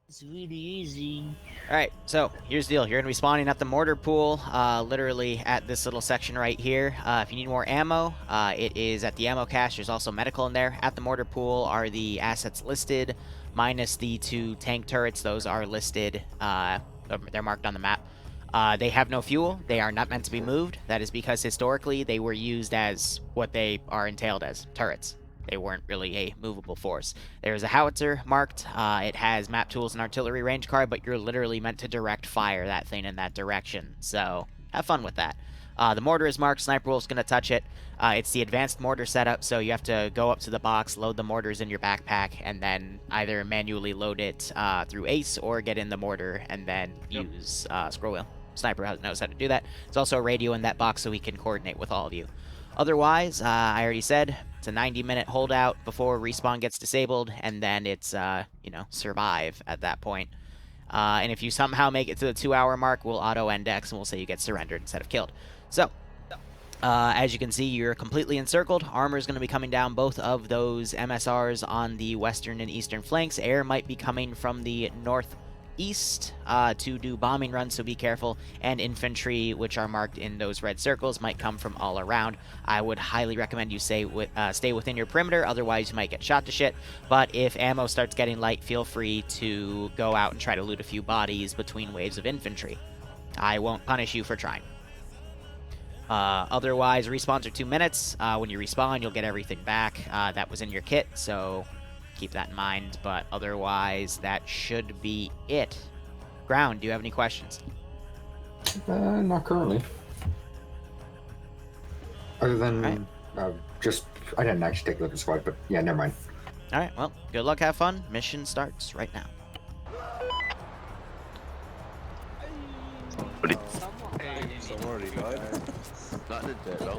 It's really easy. Alright, so here's the deal. You're going to be spawning at the mortar pool, literally at this little section right here. If you need more ammo, it is at the ammo cache. There's also medical in there. At the mortar pool are the assets listed, minus the 2 tank turrets. Those are listed. They're marked on the map. They have no fuel. They are not meant to be moved. That is because historically they were used as what they are entailed as, turrets. They weren't really a movable force. There's a howitzer marked. It has map tools and artillery range card, but you're literally meant to direct fire that thing in that direction. So have fun with that. The mortar is marked. Sniper Wolf's going to touch it. It's the advanced mortar setup, so you have to go up to the box, load the mortars in your backpack, and then either manually load it through Ace or get in the mortar and then use scroll wheel. Sniper knows how to do that. There's also a radio in that box so he can coordinate with all of you. Otherwise, I already said, it's a 90-minute holdout before respawn gets disabled, and then it's, survive at that point. And if you somehow make it to the 2-hour mark, we'll auto-index and we'll say you get surrendered instead of killed. So, as you can see, you're completely encircled. Armor is going to be coming down both of those MSRs on the western and eastern flanks. Air might be coming from the northeast to do bombing runs, so be careful. And infantry, which are marked in those red circles, might come from all around. I would highly recommend you stay within your perimeter, otherwise you might get shot to shit. But if ammo starts getting light, feel free to go out and try to loot a few bodies between waves of infantry. I won't punish you for trying. Otherwise, respawns are 2 minutes. When you respawn, you'll get everything back that was in your kit, so keep that in mind. But otherwise, that should be it. Ground, do you have any questions? Not currently. Other than, right. I didn't actually take a look at the squad, but yeah, never mind. Alright, well, good luck, have fun. Mission starts right now. Someone already died. Not in the dead, though.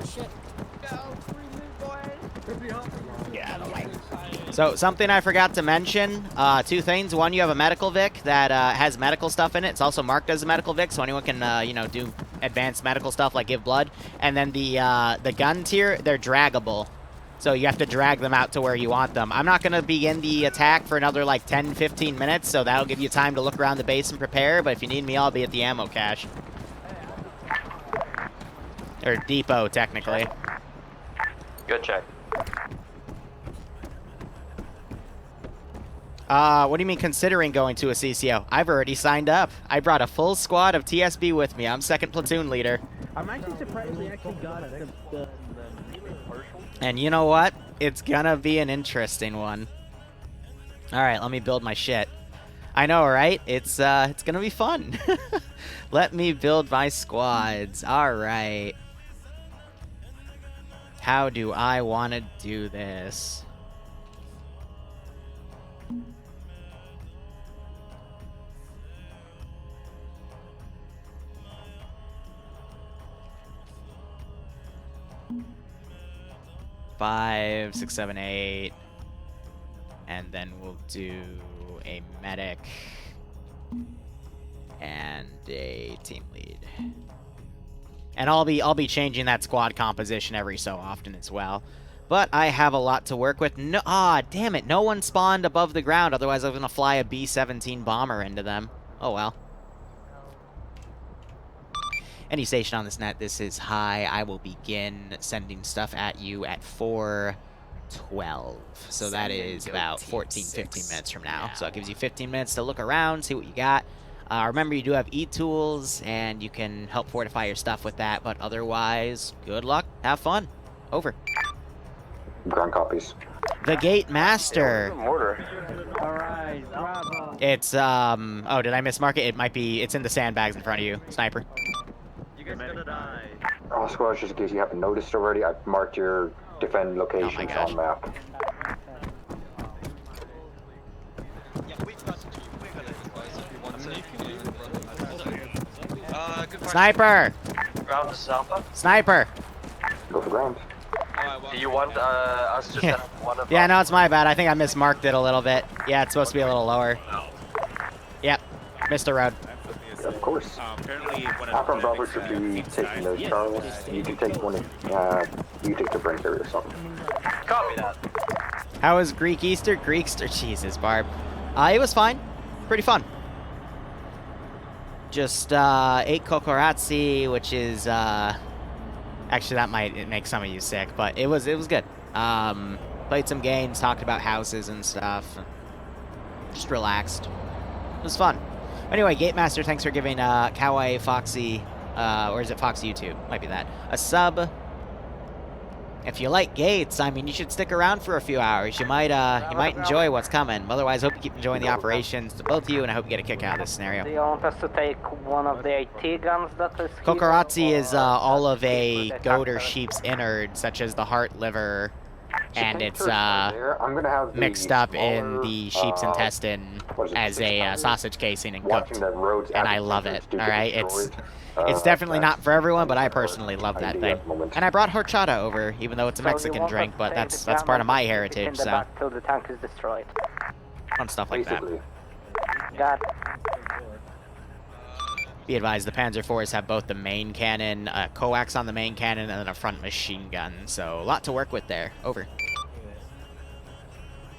So, something I forgot to mention, 2 things. One, you have a medical Vic that has medical stuff in it. It's also marked as a medical Vic, so anyone can, do advanced medical stuff like give blood. And then the guns here, they're draggable. So you have to drag them out to where you want them. I'm not going to begin the attack for another, 10-15 minutes, so that'll give you time to look around the base and prepare. But if you need me, I'll be at the ammo cache. Or depot, technically. Good check. What do you mean considering going to a CCO? I've already signed up. I brought a full squad of TSB with me. I'm 2nd platoon leader. I'm actually surprised we actually got the And you know what? It's gonna be an interesting one. Alright, let me build my shit. I know, right? It's gonna be fun. Let me build my squads. Alright. How do I want to do this? Five, 6, 7, 8, and then we'll do a medic and a team lead. And I'll be changing that squad composition every so often as well. But I have a lot to work with. No, damn it! No one spawned above the ground. Otherwise, I was gonna fly a B-17 bomber into them. Oh well. Any station on this net, this is high. I will begin sending stuff at you at 4:12. So that is about 14, 15 minutes from now. So it gives you 15 minutes to look around, see what you got. Remember, you do have E-tools, and you can help fortify your stuff with that. But otherwise, good luck. Have fun. Over. Ground copies. The Gate Master. Mortar. Alright, bravo. It's, oh, did I mismark it? It might be, it's in the sandbags in front of you. Sniper. Gonna die. All squads, just in case you haven't noticed already, I've marked your defend locations on map. Sniper! Ground is Alpha. Sniper! Go for ground. Do you want us to send one of Yeah, no, it's my bad. I think I mismarked it a little bit. Yeah, it's supposed to be a little lower. Yep, missed the road. Of course. Apparently, one Alpha of Bravo should be taking those Charles. You can take one of, you take the Brent or something. Copy that. How was Greek Easter? Jesus, Barb. It was fine. pretty fun. Just 8 Kokoratsi, which is actually that might make some of you sick, but it was good. Played some games, talked about houses and stuff. Just relaxed. It was fun. Anyway, Gatemaster, thanks for giving Kawaii Foxy, or is it Foxy YouTube? Might be that. A sub. If you like gates, I mean, you should stick around for a few hours. You might enjoy what's coming. Otherwise, hope you keep enjoying the operations to both of you, and I hope you get a kick out of this scenario. Do you want us to take one of the AT guns that is here, Kokoratsi is or all of keep a the goat or tanker? sheep's innards, such as the heart, liver, and it's I'm gonna have the mixed up in smaller, the sheep's intestine what is it, as a 6 sausage casing and watching cooked. that roads And I active love tankers it, do get alright? destroyed. It's definitely not That's for everyone, but I our personally love that idea thing. at the moment. And I brought horchata over, even though it's a So you Mexican want us drink, to but take that's the part of my gun and keep it in heritage, the so back till the tank is destroyed. fun stuff like that. Basically. Got Be advised, the Panzer IVs have both the main cannon, coax on the main cannon, and then a front machine gun, so a lot to work with there. Over.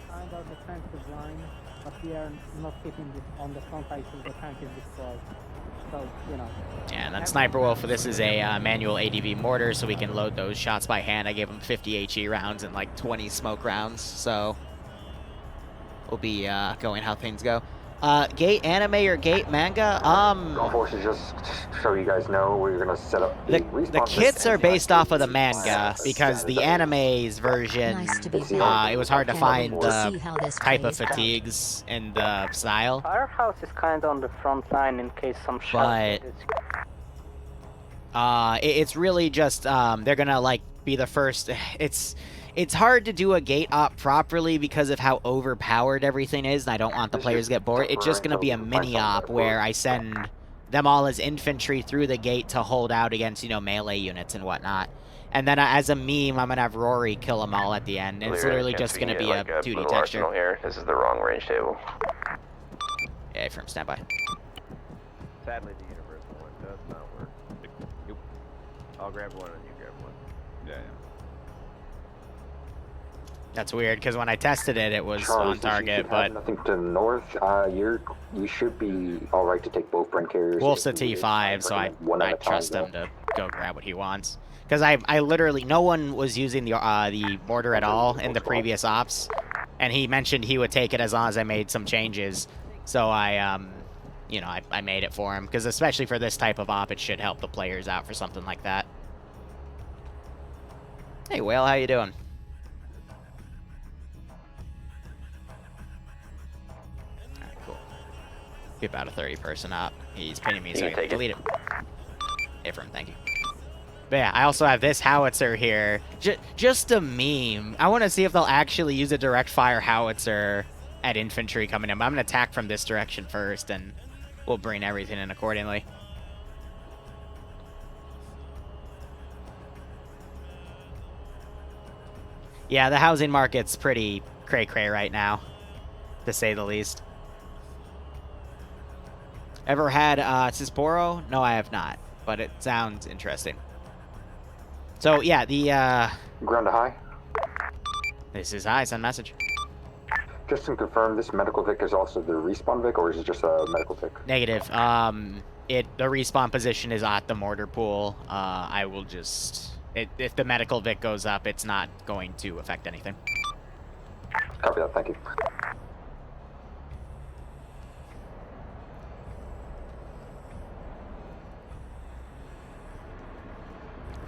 Find out the defensive line, but we are not keeping this on the front line till the tank is destroyed. So, you know. Yeah, and then Sniper Wolf, this is a manual ADV mortar, so we can load those shots by hand. I gave him 50 HE rounds and like 20 smoke rounds, so we'll be going how things go. Gate anime or Gate manga? Gulf Forces, just so you guys know, we're gonna set up The respawn kits are based off of the systems. manga, because the anime's version, Nice to be it back. it was hard to Can't find wait to the see how this type of plays out. fatigues and the style. Firehouse is kind of on the front line in case some shot But- is It's really just, they're gonna, like, be the first... It's hard to do a gate op properly because of how overpowered everything is, and I don't want the players to get bored. It's just gonna be a mini op where I send them all as infantry through the gate to hold out against, you know, melee units and whatnot. And then as a meme, I'm gonna have Rory kill them all at the end, and it's literally just gonna be a 2D texture. Here. This is the wrong range table. Yeah, from standby. Sadly, the universal one does not work. Nope. I'll grab one and you grab one. Yeah, yeah. That's weird, because when I tested it, it was Charlie, on since you target, should have but nothing to the north. You should be all right to take both Brent carriers. Wolf's a if needed. T5, so I One at a time, trust though. him to go grab what he wants. Because I literally, no one was using the mortar at all in the previous ops, and he mentioned he would take it as long as I made some changes. So I, you know, I made it for him, because especially for this type of op, it should help the players out for something like that. Hey, Whale, how you doing? Alright, cool. Be about a 30-person op. He's pinning me, so I can delete it. Ifram, thank you. But yeah, I also have this howitzer here. Just a meme. I want to see if they'll actually use a direct fire howitzer at infantry coming in. But I'm going to attack from this direction first, and we'll bring everything in accordingly. Yeah, the housing market's pretty cray-cray right now, to say the least. Ever had Cisporo? No, I have not, but it sounds interesting. So, yeah, the, Ground to high. This is high, send message. Just to confirm, this medical Vic is also the respawn Vic, or is it just a medical Vic? Negative. The respawn position is at the mortar pool. I will just... if the medical Vic goes up, it's not going to affect anything. Copy that, thank you.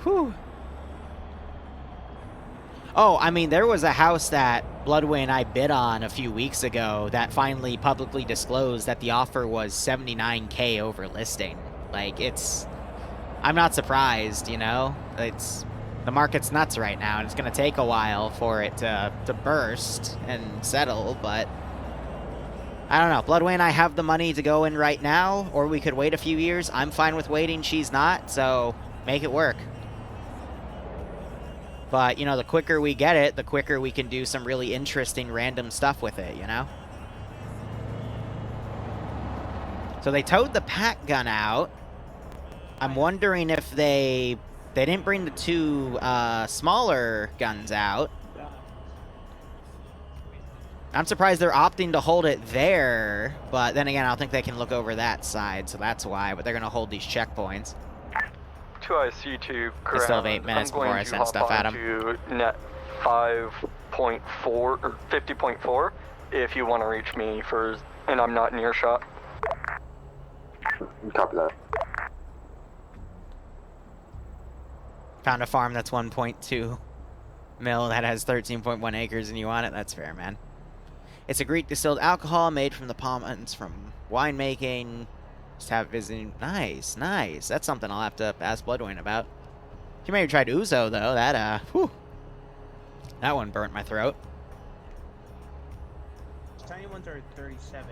Whew. Oh, I mean, there was a house that Bloodway and I bid on a few weeks ago that finally publicly disclosed that the offer was $79K over listing. Like, it's... I'm not surprised, you know? It's... The market's nuts right now, and it's going to take a while for it to burst and settle, but... I don't know. Bloodway and I have the money to go in right now, or we could wait a few years. I'm fine with waiting. She's not, so make it work. But, you know, the quicker we get it, the quicker we can do some really interesting random stuff with it, you know? So they towed the pack gun out. I'm wondering if they didn't bring the two smaller guns out. I'm surprised they're opting to hold it there, but then again, I don't think they can look over that side, so that's why, but they're going to hold these checkpoints. 2IC2 I still have 8 minutes before I send stuff at them. Net 5.4 or 50.4 if you want to reach me for, and I'm not in earshot. Copy that. Found a farm that's 1.2 mil that has 13.1 acres and you want it? That's fair, man. It's a Greek distilled alcohol made from the pomace from winemaking. Just have visiting. Nice, nice. That's something I'll have to ask Bloodwing about. You may have tried Ouzo, though. That, whew. That one burnt my throat. Tiny ones are 37.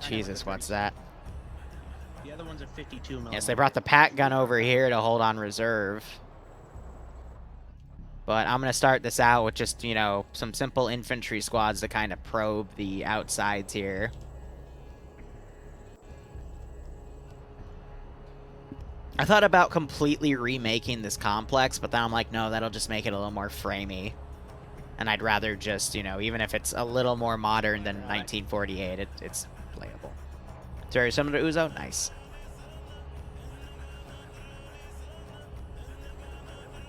Jesus, what's that? The other ones are 52 mil. Yes, they brought the pack gun over here to hold on reserve. But I'm going to start this out with just, you know, some simple infantry squads to kind of probe the outsides here. I thought about completely remaking this complex, but then I'm like, no, that'll just make it a little more framey. And I'd rather just, you know, even if it's a little more modern than 1948, it's playable. It's very similar to Ouzo? Nice.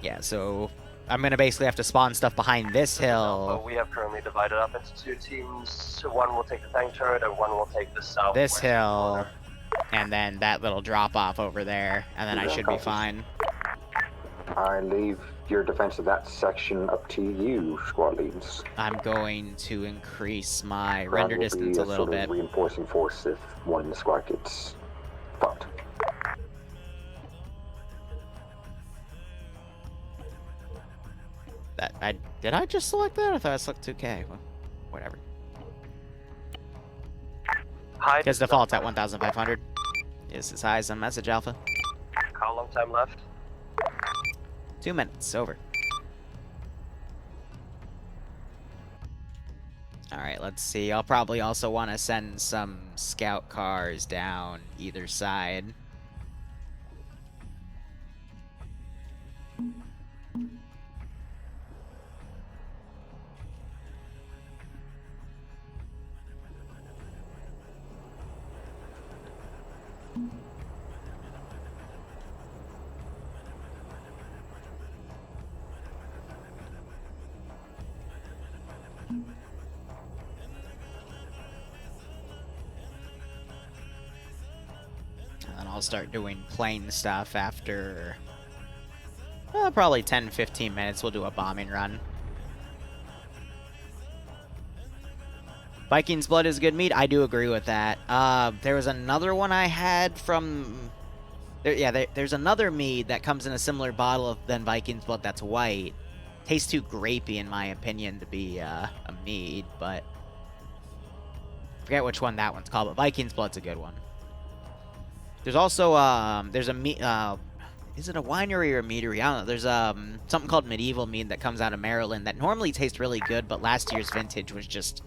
Yeah, so I'm going to basically have to spawn stuff behind this hill. We have currently divided up into 2 teams. One will take the tank turret and one will take the south. This hill, and then that little drop-off over there, and then I should be fine. I leave your defense of that section up to you, squad leads. I'm going to increase my render distance a little bit. Reinforcing force if one in the squad gets fucked. Did I just select that? I thought I selected 2K. Well, whatever. Because default's at 1,500. Is as high as a message alpha. How long time left? 2 minutes. Over. Alright, let's see. I'll probably also want to send some scout cars down either side. And I'll start doing plane stuff after probably 10-15 minutes. We'll do a bombing run. Viking's blood is good meat. I do agree with that. There was another one I had from... there's another mead that comes in a similar bottle than Viking's blood that's white. Tastes too grapey, in my opinion, to be a mead, but... I forget which one that one's called, but Viking's blood's a good one. There's also, there's a mead... is it a winery or a meadery? I don't know. There's something called Medieval Mead that comes out of Maryland that normally tastes really good, but last year's vintage was just...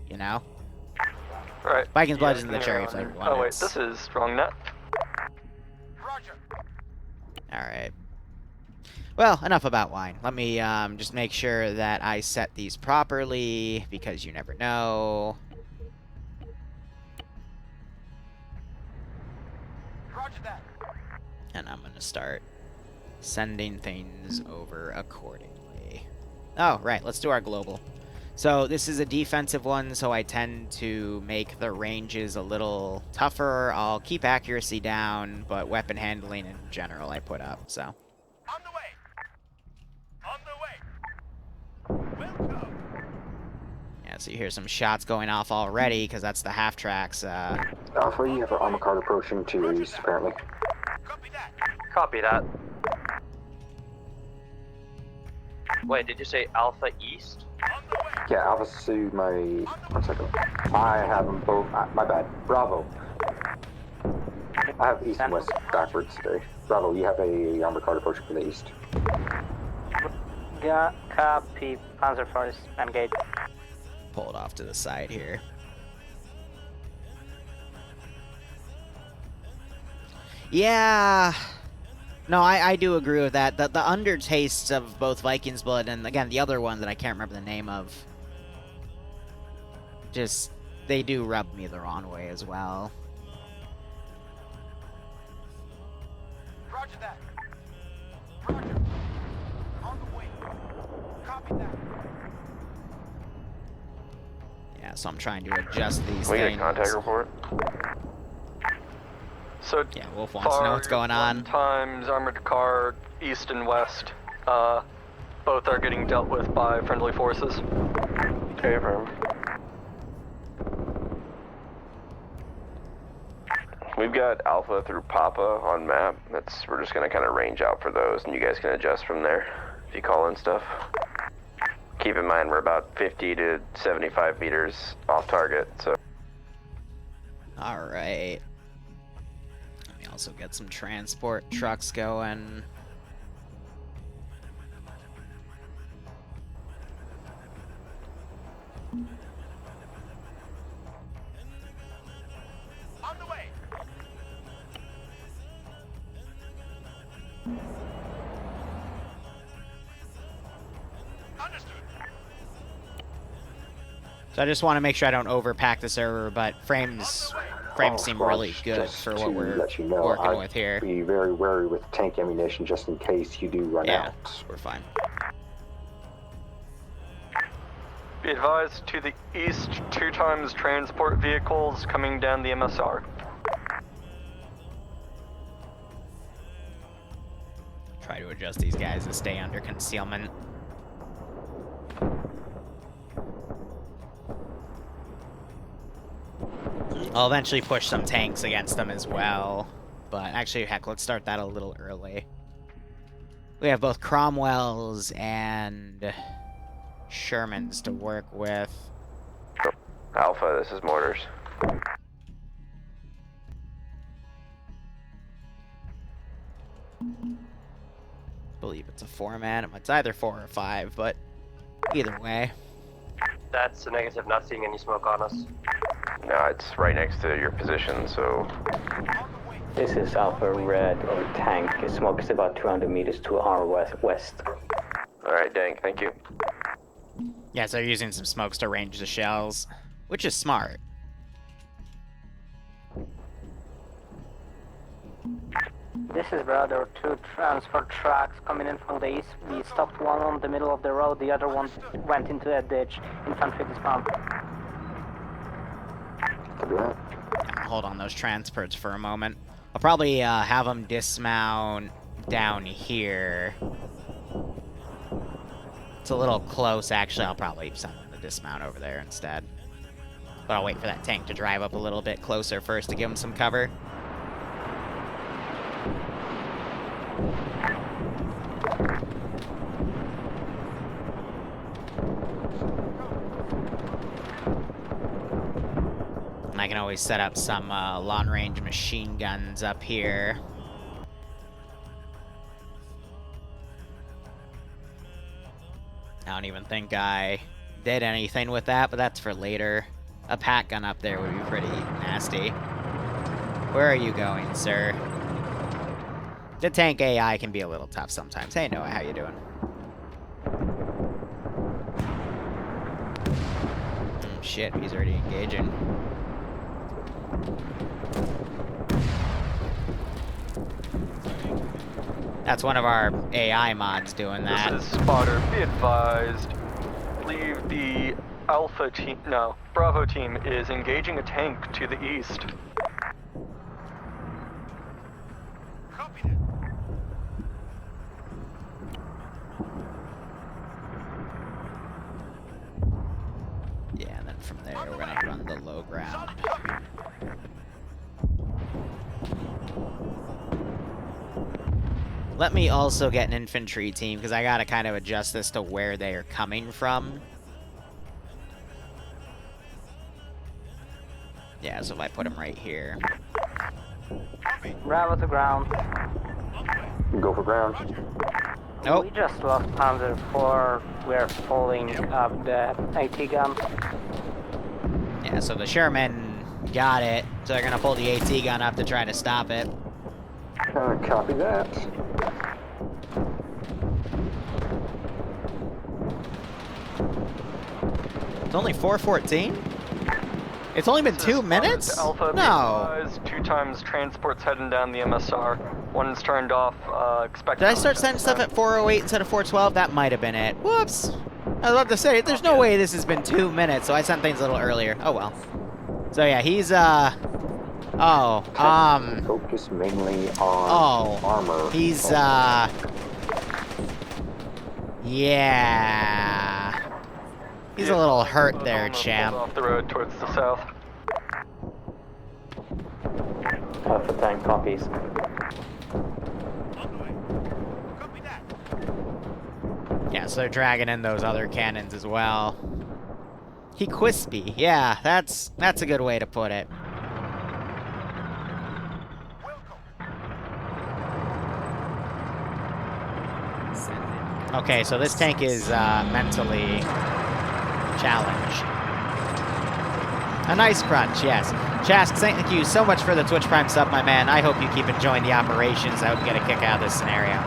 you know? Right. Viking's blood isn't the cherry flavored one. Oh wait, this is wrong net. Roger. Alright. Well, enough about wine. Let me just make sure that I set these properly, because you never know. Roger that. And I'm going to start sending things over accordingly. Oh, right. Let's do our global. So this is a defensive one, so I tend to make the ranges a little tougher. I'll keep accuracy down, but weapon handling in general I put up, so. On the way. On the way. Welcome. Yeah, so you hear some shots going off already, because that's the half tracks. Alpha, you have an armor card approaching to your east, apparently. Copy that. Copy that. Wait, did you say Alpha East? On the way. Yeah, Alpha to my... 1 second. I have them both... my bad. Bravo. I have east and west backwards today. Bravo, you have a armor card approaching from the east. Yeah, copy. Panzer Force, engage. Pull it off to the side here. Yeah... No, I do agree with that. The undertastes of both Viking's Blood and, again, the other one that I can't remember the name of, Just, they do rub me the wrong way as well. Roger that. Roger. On the way. Copy that. Yeah, so I'm trying to adjust these We get a things. contact report. So Yeah, Wolf wants to know what's going on. Times armored car east and west. Both are getting dealt with by friendly forces. Okay, affirm. We've got Alpha through Papa on map. We're just gonna kind of range out for those, and you guys can adjust from there if you call in stuff. Keep in mind we're about 50 to 75 meters off target, so. Alright. Let me also get some transport trucks going. On the way. Understood. So I just want to make sure I don't overpack the server, but frames seem really good for what we're working with here. Be very wary with tank ammunition just in case you do run out. We're fine. Be advised, to the east, 2 times transport vehicles coming down the MSR. Try to adjust these guys to stay under concealment. I'll eventually push some tanks against them as well. But actually, heck, let's start that a little early. We have both Cromwells and Shermans to work with. Alpha, this is Mortars. I believe it's a 4-man. It's either 4 or 5, but either way. That's a negative, not seeing any smoke on us. No, it's right next to your position, so. This is Alpha Red or Tank. Smoke is about 200 meters to our west. Alright, Dank, thank you. Yeah, so they're using some smokes to range the shells, which is smart. This is Brother, 2 transport trucks coming in from the east. We stopped one on the middle of the road, the other one went into a ditch. Infantry dismount. Yeah, hold on those transports for a moment. I'll probably have them dismount down here. It's a little close, actually. I'll probably send them to dismount over there instead. But I'll wait for that tank to drive up a little bit closer first to give them some cover. And I can always set up some long-range machine guns up here. I don't even think I did anything with that, but that's for later. A pack gun up there would be pretty nasty. Where are you going, sir? The tank AI can be a little tough sometimes. Hey, Noah, how you doing? Shit, he's already engaging. That's one of our AI mods doing that. This is Spotter. Be advised. Leave the Alpha team. No, Bravo team is engaging a tank to the east. Copy that. Yeah, and then from there we're gonna run the low ground. Let me also get an infantry team, because I gotta kind of adjust this to where they are coming from. Yeah, so if I put them right here. Bravo to ground. Go for ground. Nope. We just lost Panzer 4. We're pulling up the AT gun. Yeah, so the Sherman got it, so they're gonna pull the AT gun up to try to stop it. Copy that. It's only 414? It's only been This 2 is minutes? Alpha, No. be advised, 2 times transport's heading down the MSR. One's turned off, expect... Did I start sending stuff at 4:08 instead of 4:12? That might have been it. Whoops. I was about to say, there's no way this has been 2 minutes, so I sent things a little earlier. Oh well. So yeah, he's, Focus mainly on armor. He's, yeah. He's a little hurt there, champ. Off the road towards the south. Alpha tank copies. On the way. Copy that. Yeah, so they're dragging in those other cannons as well. He quispy. Yeah, that's a good way to put it. Okay, so this tank is mentally challenged. A nice crunch, yes. Chask, thank you so much for the Twitch Prime sub, my man. I hope you keep enjoying the operations. I hope you get a kick out of this scenario.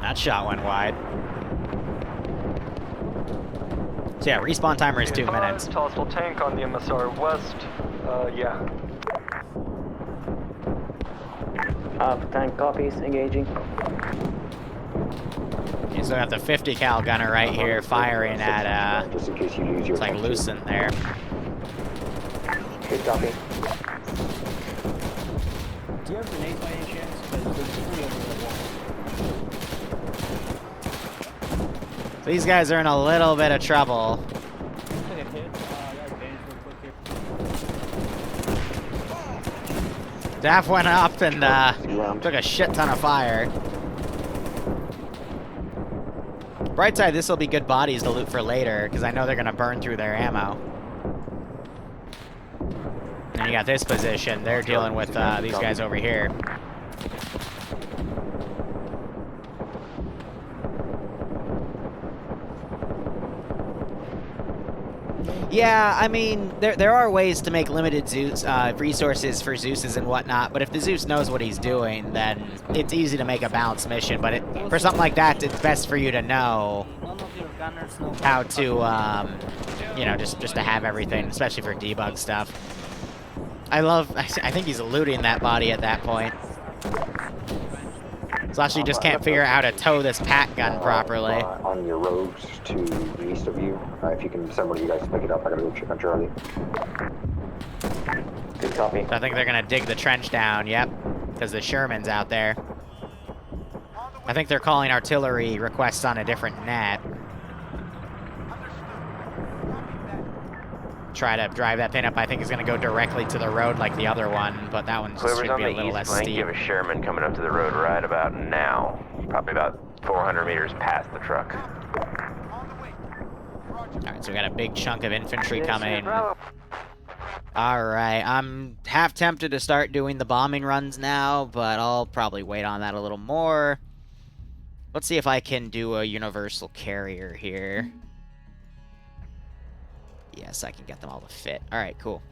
That shot went wide. So yeah, respawn timer is 2 minutes. Hostile tank on the MSR west. Yeah. Alpha tank copies, engaging. You still got the 50 cal gunner right here firing at, just in case you lose your it's like Lucent there. Good copy. Do you have grenades by any chance? Because there's 3 over the wall. These guys are in a little bit of trouble. Took a hit. I got advantage real quick here. Daff went up and took a shit ton of fire. Bright side, this will be good bodies to loot for later, because I know they're going to burn through their ammo. And you got this position. They're dealing with these guys over here. Yeah, I mean, there are ways to make limited Zeus resources for Zeus's and whatnot, but if the Zeus knows what he's doing, then it's easy to make a balanced mission. But for something like that, it's best for you to know how to, you know, just to have everything, especially for debug stuff. I think he's eluding that body at that point. Slash, you just can't figure out how to tow this pack gun properly. On your roads to the east of you, if you can send one of you guys to pick it up, I gotta go check on Charlie. Good copy. So I think they're gonna dig the trench down, yep, because the Sherman's out there. I think they're calling artillery requests on a different net. Try to drive that pin up. I think he's gonna go directly to the road like the other one, but that one Whoever's should on be a the little east less flank, steep. you have a Sherman coming up to the road right about now. Probably about 400 meters past the truck. Alright, so we got a big chunk of infantry coming. Alright, I'm half tempted to start doing the bombing runs now, but I'll probably wait on that a little more. Let's see if I can do a universal carrier here. Yes, I can get them all to fit. Alright, cool.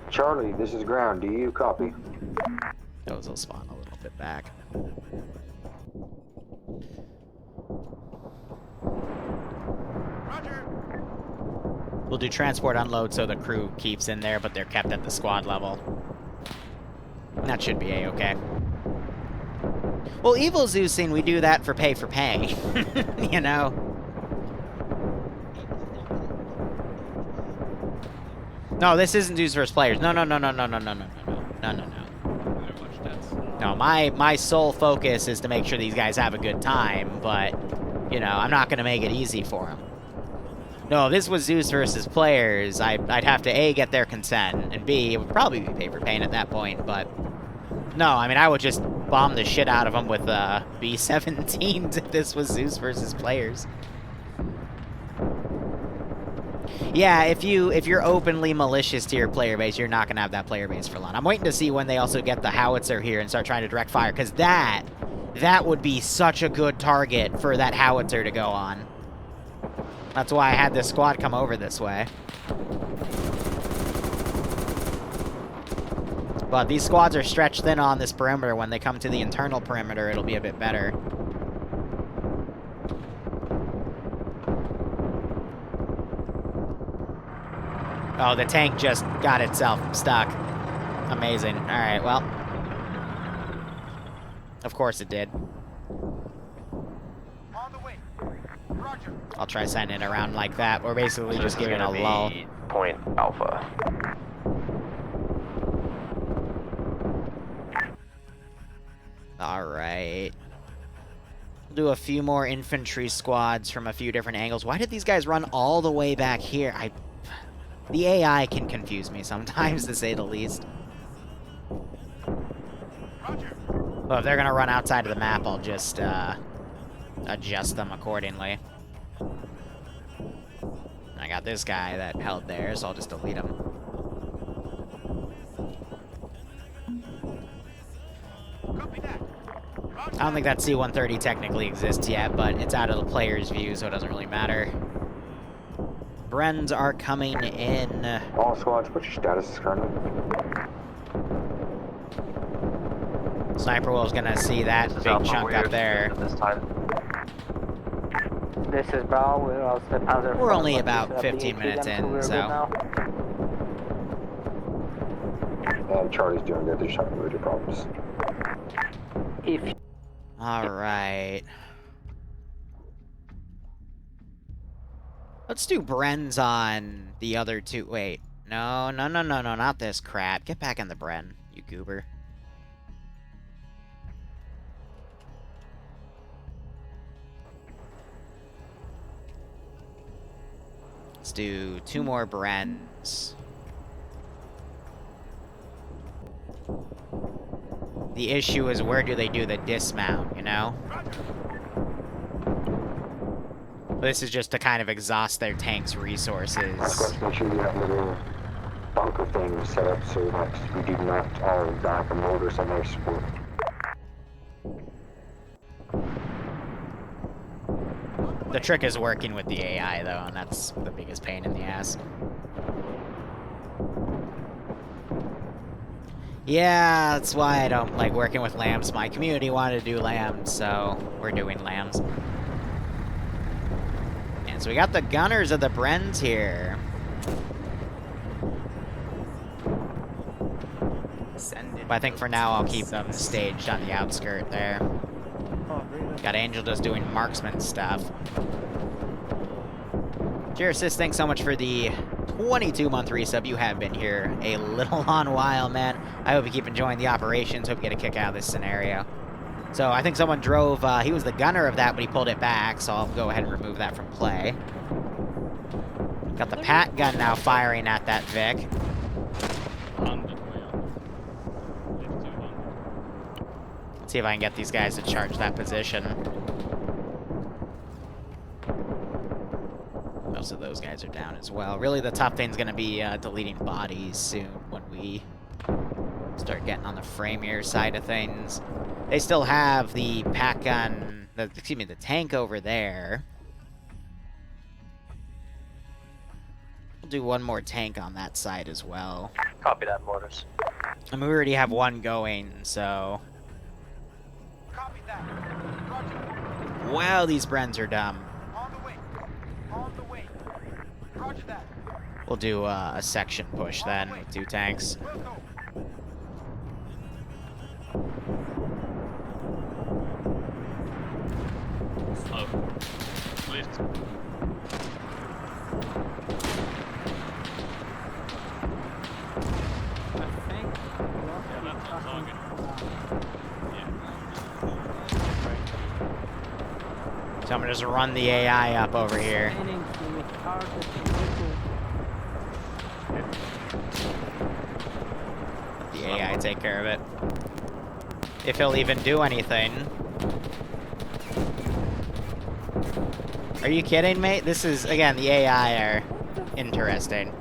Charlie, this is ground. Do you copy? Those will spawn a little bit back. Roger. We'll do transport unload so the crew keeps in there, but they're kept at the squad level. That should be a-okay. Well, Evil Zeusing, we do that for pay, you know? No, this isn't Zeus versus players. No. No, my sole focus is to make sure these guys have a good time, but, you know, I'm not going to make it easy for them. No, if this was Zeus versus players, I'd have to A, get their consent, and B, it would probably be pay for pain at that point, but... No, I mean, I would just bomb the shit out of them with B-17s if this was Zeus versus players. Yeah, if you're openly malicious to your player base, you're not going to have that player base for long. I'm waiting to see when they also get the howitzer here and start trying to direct fire, because that That would be such a good target for that howitzer to go on. That's why I had this squad come over this way. But these squads are stretched thin on this perimeter. When they come to the internal perimeter, it'll be a bit better. Oh, the tank just got itself stuck. Amazing. Alright, well. Of course it did. On the way. Roger. I'll try sending it around like that. We're basically just giving a lull. Point Alpha. Alright. We'll do a few more infantry squads from a few different angles. Why did these guys run all the way back here? The AI can confuse me sometimes, to say the least. Roger. Well, if they're gonna run outside of the map, I'll just, adjust them accordingly. I got this guy that held there, so I'll just delete him. Copy that. I don't think that C-130 technically exists yet, but it's out of the player's view, so it doesn't really matter. Brens are coming in. All squads, what's your status currently? Sniper Wolf's gonna see that big chunk up there. This time. This is Bravo. We're also the Panzer. We're only about 15 minutes in, so. And Charlie's doing good. They're just having major problems. Alright. Let's do Bren's on the other two. Wait. No, not this crap. Get back on the Bren, you goober. Let's do 2 more Brens. The issue is, where do they do the dismount, you know? This is just to kind of exhaust their tank's resources. Let's make sure you have little bunker things set up so that we do not all back a mortar somewhere support. The trick is working with the AI, though, and that's the biggest pain in the ass. Yeah, that's why I don't like working with lambs. My community wanted to do lambs, so we're doing lambs. And so we got the gunners of the Brens here. But I think for now I'll keep them staged on the outskirt there. Got Angel just doing marksman stuff. Jerasis, thanks so much for the 22-month resub. You have been here a little long while, man. I hope you keep enjoying the operations. Hope you get a kick out of this scenario. So I think someone drove, he was the gunner of that, but he pulled it back, so I'll go ahead and remove that from play. Got the Pat gun now firing at that Vic. Let's see if I can get these guys to charge that position. Most of those guys are down as well. Really, the top thing's going to be deleting bodies soon when we start getting on the framier side of things. They still have the pack gun, the tank over there. We'll do one more tank on that side as well. Copy that, mortars. I mean, we already have one going, so. Copy that. Roger. Wow, these Brens are dumb. On the way. On the way. Roger that. We'll do a section push then with 2 tanks. We'll go. Slow. Lift. Yeah, that's on target. So I'm gonna just run the AI up over here. Let the AI take care of it. If he'll even do anything. Are you kidding, mate? This is, again, the AI are interesting.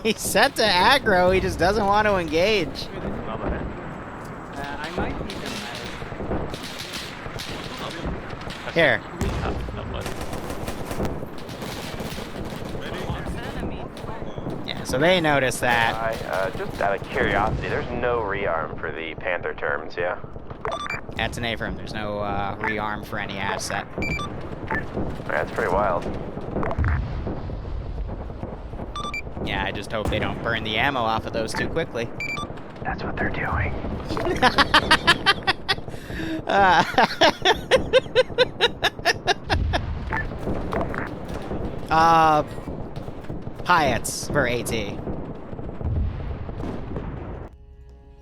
He's set to aggro, he just doesn't want to engage. I might need them. Here. Yeah, so they noticed that. Just out of curiosity, there's no rearm for the Panther terms, yeah? That's an A-firm. There's no rearm for any asset. That's pretty wild. Yeah, I just hope they don't burn the ammo off of those too quickly. That's what they're doing. Pyatt for AT.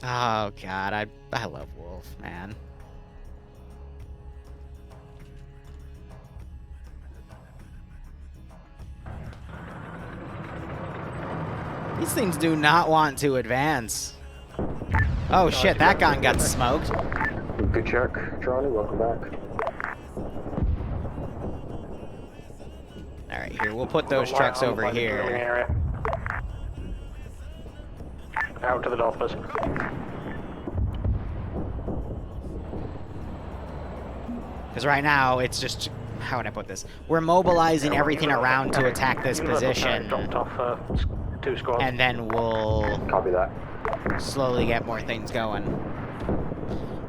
Oh god, I love Wolf, man. These things do not want to advance. Oh shit, that gun got smoked. Good check, Charlie. Welcome back. Alright, here, we'll put those trucks over here. Out to the Dolphins. Because right now, it's just... How would I put this? We're mobilizing everything around to attack this position. And then we'll... Copy that. Slowly get more things going.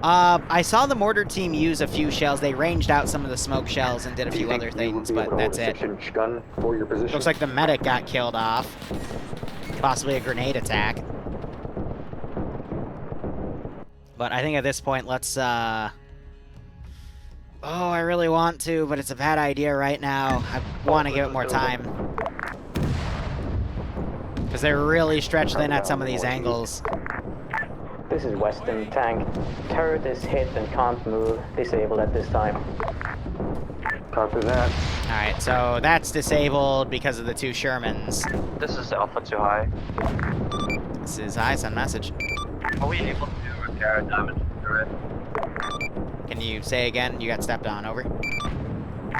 I saw the mortar team use a few shells. They ranged out some of the smoke shells and did a few other things, but that's it. Gun for your position? Looks like the medic got killed off. Possibly a grenade attack. But I think at this point, let's, Oh, I really want to, but it's a bad idea right now. I want to give it more time. Because they're really stretched in at some of these angles. This is Western Tank. Turret is hit and can't move. Disabled at this time. Copy that. Alright, so that's disabled because of the two Shermans. This is Alpha 2 High. This is high, send message. Are we able to repair damage to the turret? Can you say again? You got stepped on, over.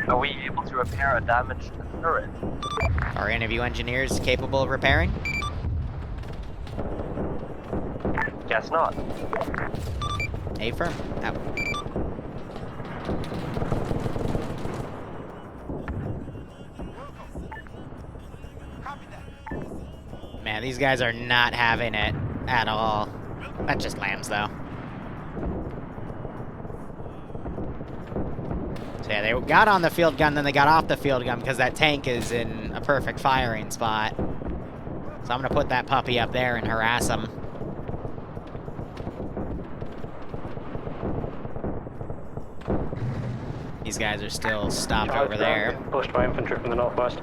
Are we able to repair a damaged turret? Are any of you engineers capable of repairing? Guess not. A-firm, out. Man, these guys are not having it at all. That just lands, though. So yeah, they got on the field gun, then they got off the field gun because that tank is in a perfect firing spot. So I'm gonna put that puppy up there and harass them. These guys are still stopped over there. Pushed by infantry from the northwest.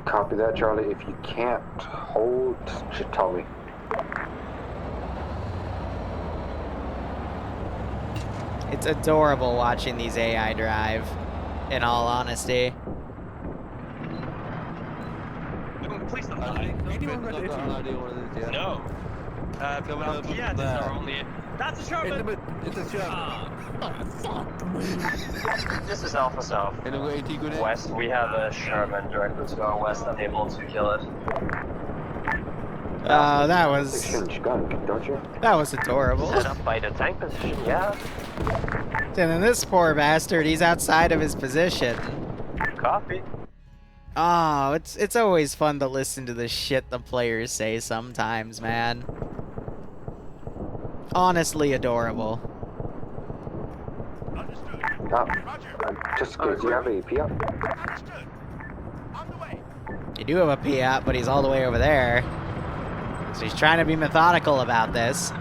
Copy that, Charlie. If you can't hold, just tell me. It's adorable watching these AI drive, in all honesty. Please don't die. No. Yeah, this is our only... That's a Sherman! It's a Sherman. This is Alpha South. West, we have a Sherman directly to our west, unable to kill it. Oh, that was... 6-inch gun, don't you? That was adorable. Set up by the tank position, yeah. And then this poor bastard, he's outside of his position. Copy. Oh, it's always fun to listen to the shit the players say sometimes, man. Honestly adorable. Just do you have a P up? You do have a P up, but he's all the way over there. So he's trying to be methodical about this.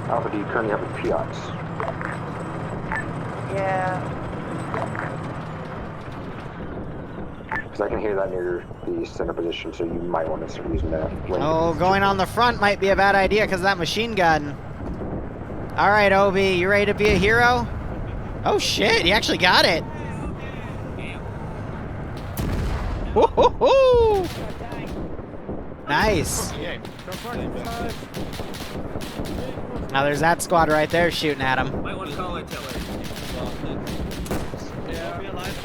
Alpha, do you currently have a POTS? Yeah. Because I can hear that near the center position, so you might want to start using that. Oh, going on the front might be a bad idea because of that machine gun. All right, Obi, you ready to be a hero? Oh shit, he actually got it. Woo-hoo-hoo! Nice. Now there's that squad right there shooting at him. Might want to call artillery.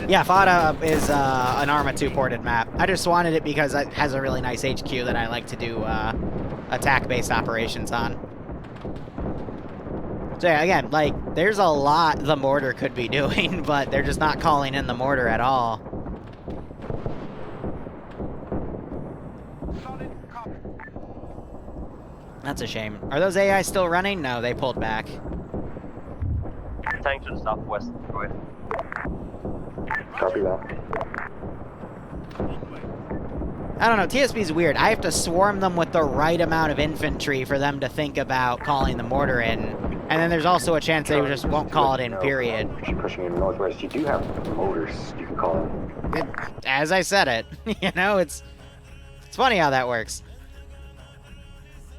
Yeah, Fada is an Arma 2 ported map. I just wanted it because it has a really nice HQ that I like to do attack-based operations on. So yeah, again, like, there's a lot the Mortar could be doing, but they're just not calling in the Mortar at all. That's a shame. Are those AI still running? No, they pulled back. Tank to the southwest. Copy that. I don't know, TSB's weird. I have to swarm them with the right amount of infantry for them to think about calling the Mortar in. And then there's also a chance they just won't call it in, period. Pushing in northwest, you do have motors you can call in. As I said it. You know, it's funny how that works.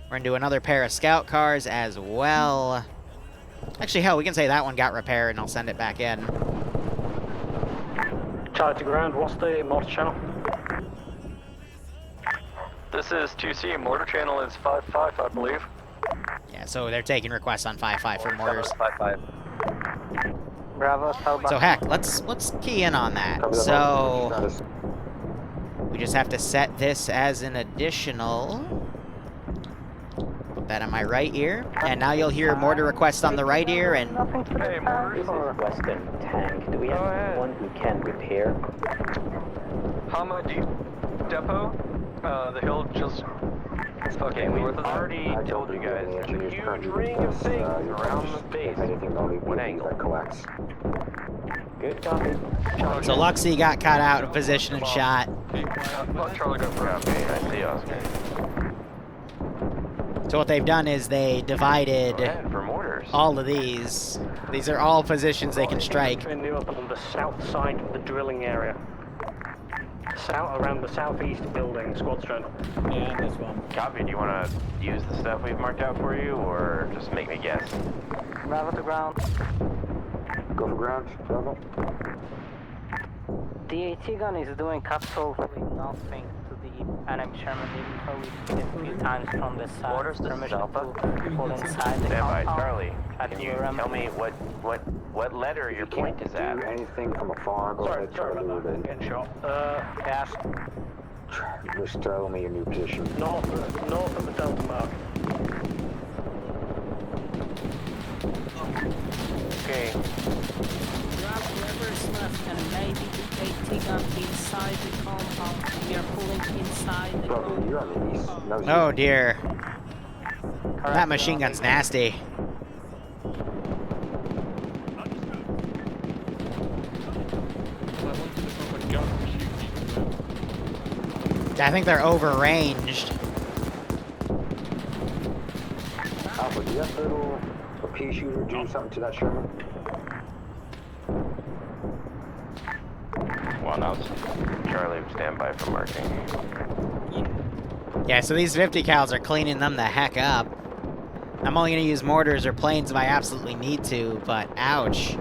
We're gonna do another pair of scout cars as well. Actually, hell, we can say that one got repaired and I'll send it back in. Charlie to ground, what's the mortar channel? This is 2C. Mortar channel is 5-5, I believe. Yeah, so they're taking requests on 5-5 for mortars. 5-5. Bravo, tell So heck, let's key in on that. So we just have to set this as an additional. Put that on my right ear, and now you'll hear mortar requests on the right ear. And Hey, mortar. This is Western Tank. Do we have one who can repair? Hama Depot. The hill just fucking north of there. Already told you guys, there's a huge ring of things around the base. If anything, only What one angle? that collects. Good copy. so Luxie got cut out of position and shot. Charlie, go for it. Okay, I see Oscar. So what they've done is they divided Go ahead for mortars. all of these. These are all positions they can strike. In the open on the south side of the drilling area. South, around the southeast building, squad strength. Yeah, this one. Copy, do you want to use the stuff we've marked out for you, or just make me guess? Bravo to ground. Go for ground, Bravo. The AT gun is doing absolutely nothing to the enemy Sherman, even though we hit it a few times from the side. Mortars, this is Permission Alpha. to pull inside the Stand by, compound. Charlie. Try Can to you ram tell it. me what letter your point is at? Do anything from afar, go ahead, Charlie. Getting shot. Gas. Just tell me your new position. North of the Delta mark. Okay. Grab whoever's left and maybe the AT gun inside the compound. We are pulling inside the Bravo, compound. you're on the east. No, Oh dear, Correct, that machine gun's nasty. I think they're overranged. Alpha, do you have a pea shooter do something to that Sherman? Well, now Charlie, stand by for marking. Yeah, so these 50 cals are cleaning them the heck up. I'm only gonna use mortars or planes if I absolutely need to, but ouch.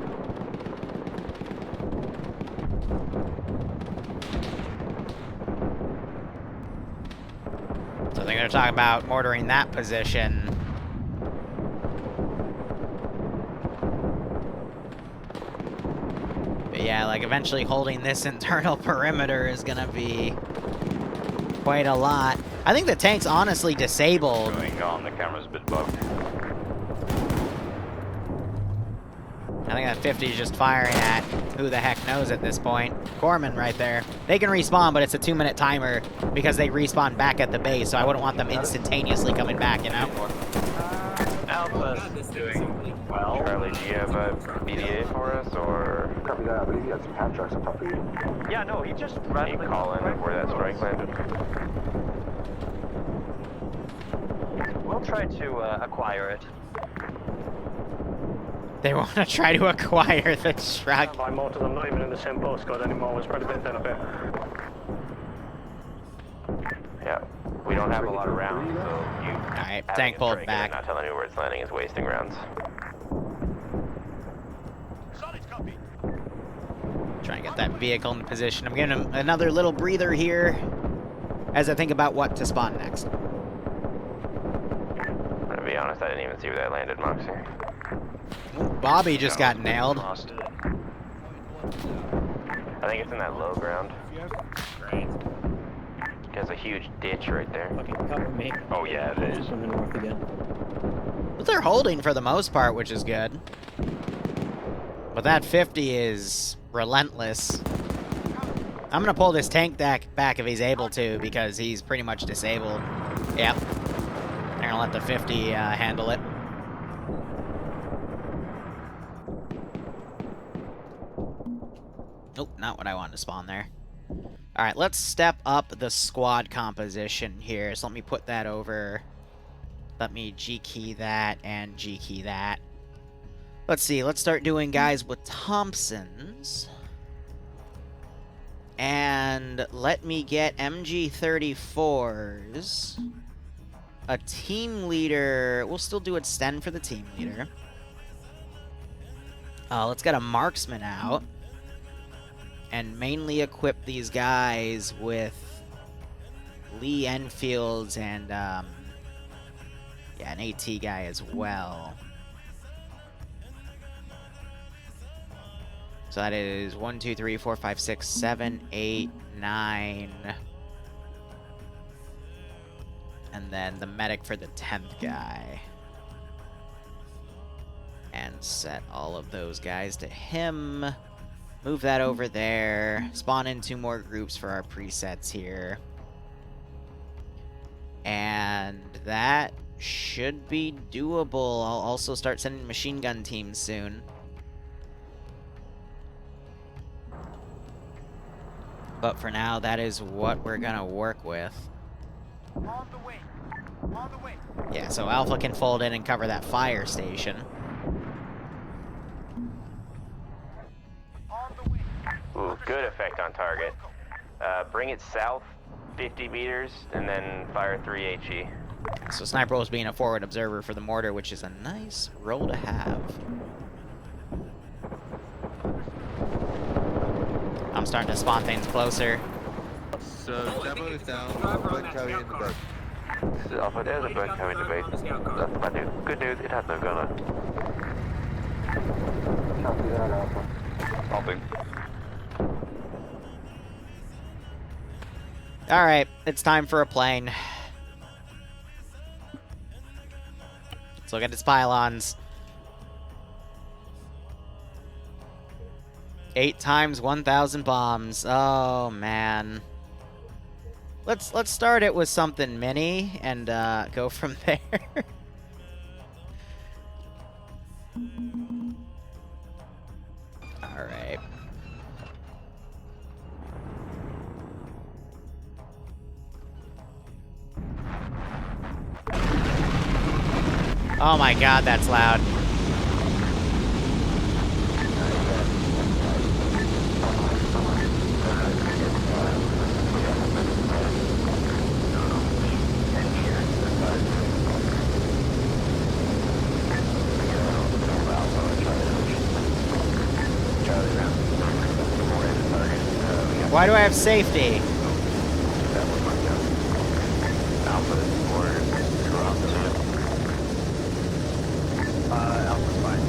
So they're gonna talk about mortaring that position. But yeah, like eventually holding this internal perimeter is gonna be quite a lot. I think the tank's honestly disabled. Going on, the camera's a bit bugged. I think that 50 is just firing at who the heck knows at this point. Corpsman right there. They can respawn, but it's a 2-minute timer because they respawn back at the base, so I wouldn't want them instantaneously coming back, you know? Alpha's doing well. Charlie, do you have a BDA for us, or Copy that, I believe you have some hand trucks on top of you. Yeah, no, he just can you randomly call in where that strike landed? We'll try to acquire it. They want to try to acquire the truck. By mortars, I'm not even in the same postcode anymore. We're spread a bit thin a bit. Yeah, we don't have a lot of rounds, so you. Alright, having tank a pulled strike and back. Not telling me where it's landing is wasting rounds. Solid copy. Try and get that vehicle in position. I'm giving him another little breather here as I think about what to spawn next. I'm gonna be honest, I didn't even see where that landed, Moxie. Bobby just got nailed. I think it's in that low ground. Great. There's a huge ditch right there. Fucking cover me. Oh yeah, it is. From the north again. But they're holding for the most part, which is good. But that 50 is relentless. I'm gonna pull this tank back if he's able to, because he's pretty much disabled. Yep. They're gonna let the 50 handle it. Nope, not what I wanted to spawn there. Alright, let's step up the squad composition here. So let me put that over. Let me G-key that and G-key that. Let's see, let's start doing guys with Thompsons. And let me get MG34s. A team leader. We'll still do extend for the team leader. Let's get a marksman out. And mainly equip these guys with Lee Enfields and, yeah, an AT guy as well. So that is 1, 2, 3, 4, 5, 6, 7, 8, 9. And then the medic for the 10th guy. And set all of those guys to him. Move that over there. Spawn in 2 more groups for our presets here. And that should be doable. I'll also start sending machine gun teams soon. But for now, that is what we're gonna work with. On the way. On the way. Yeah, so Alpha can fold in and cover that fire station. On the way. Ooh, good effect on target. Bring it south 50 meters and then fire 3 HE. So Sniper was being a forward observer for the mortar, which is a nice role to have. I'm starting to spawn things closer. So, Demo is down. Bird carrier in the bed. Alpha, there's a bird carrying the base. That's bad news. Good news, it has no gunner. Copy that, Alpha. Stopping. Alright, it's time for a plane. Let's look at its pylons. 8 times 1,000 bombs. Oh, man. Let's start it with something mini and go from there. All right. Oh my God, that's loud. Why do I have safety? Alpha's fine.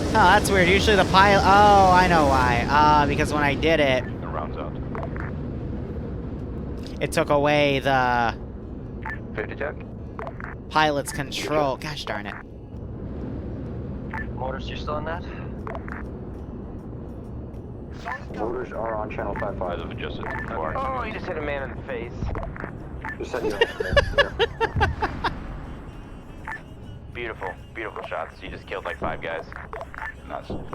Oh, that's weird. Usually the pilot... Oh, I know why. Because when I did it... The round's out. It took away the... 50 jack? pilot's control. Gosh darn it. Mortars, you still in that? Motors are on channel 5-5. I've adjusted too far. Oh, you just hit a man in the face. Just setting you up. Beautiful, beautiful shots. You just killed like 5 guys. Nice. On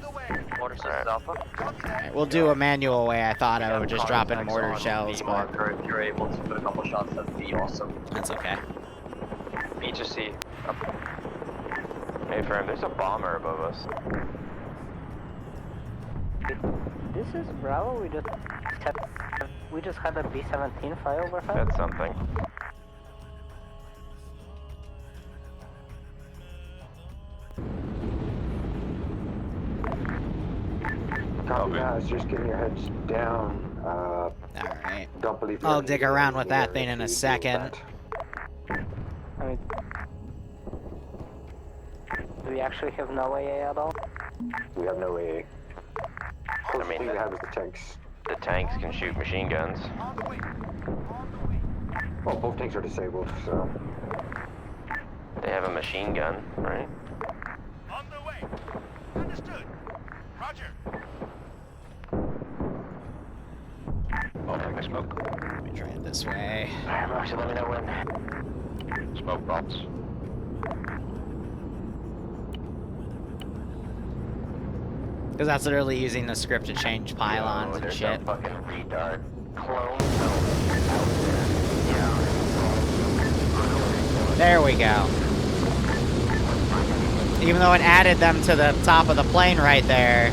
the way. Mortar says Alpha. Alright, we'll do a manual way. I thought I would just drop in mortar shells, B but marker. If you're able to put a couple shots, that'd be awesome. that's okay. B to C. Hey, friend, there's a bomber above us. This is Bravo. We just had a B-17 fly overhead. That's something. Copy guys, just getting your heads down. Alright. Don't believe I'll dig around with that thing in a second. I mean, Do we actually have no AA at all? We have no AA. I Closest mean, thing we have is the tanks. the tanks can shoot machine guns. On the way. On the way. Well, both tanks are disabled, so... They have a machine gun, right? On the way. Understood. Roger. Oh, I smoke. Let me try it this way. Alright, Moxie, let me know when. Smoke bombs. Because that's literally using the script to change pylons and there's shit. a fucking retard. Clone There we go. Even though it added them to the top of the plane right there.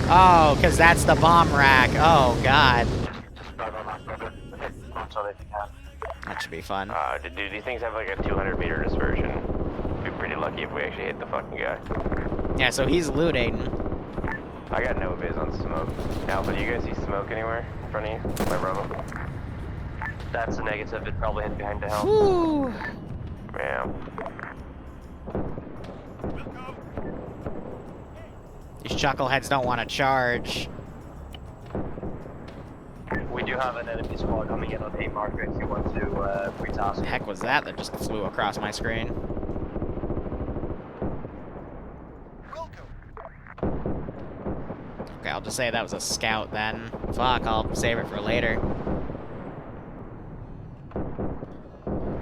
Oh, because that's the bomb rack. Oh, God. That should be fun. Do these things have like a 200 meter dispersion? We'd be pretty lucky if we actually hit the fucking guy. Yeah, so he's looting. I got no viz on smoke. Alpha, do you guys see smoke anywhere in front of you? My Bravo. That's a negative. It probably hid behind the hill. Whew. Yeah. These chuckleheads don't want to charge. We do have an enemy squad coming in on A marker if you want to retask. The heck was that just flew across my screen? Okay, I'll just say that was a scout then. Fuck, I'll save it for later.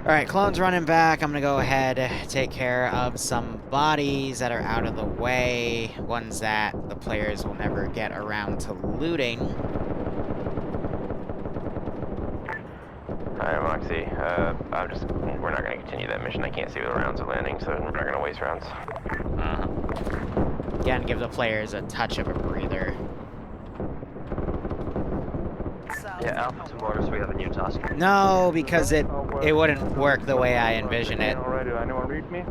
Alright, clone's running back. I'm gonna go ahead, take care of some bodies that are out of the way. Ones that the players will never get around to looting. Alright, Moxie. We're not gonna continue that mission. I can't see where the rounds are landing, so we're not gonna waste rounds. Again, give the players a touch of a breather. Yeah, Alpha to Mortar, so we have a new task. No, because it wouldn't work the way I envision it. Anyone read me?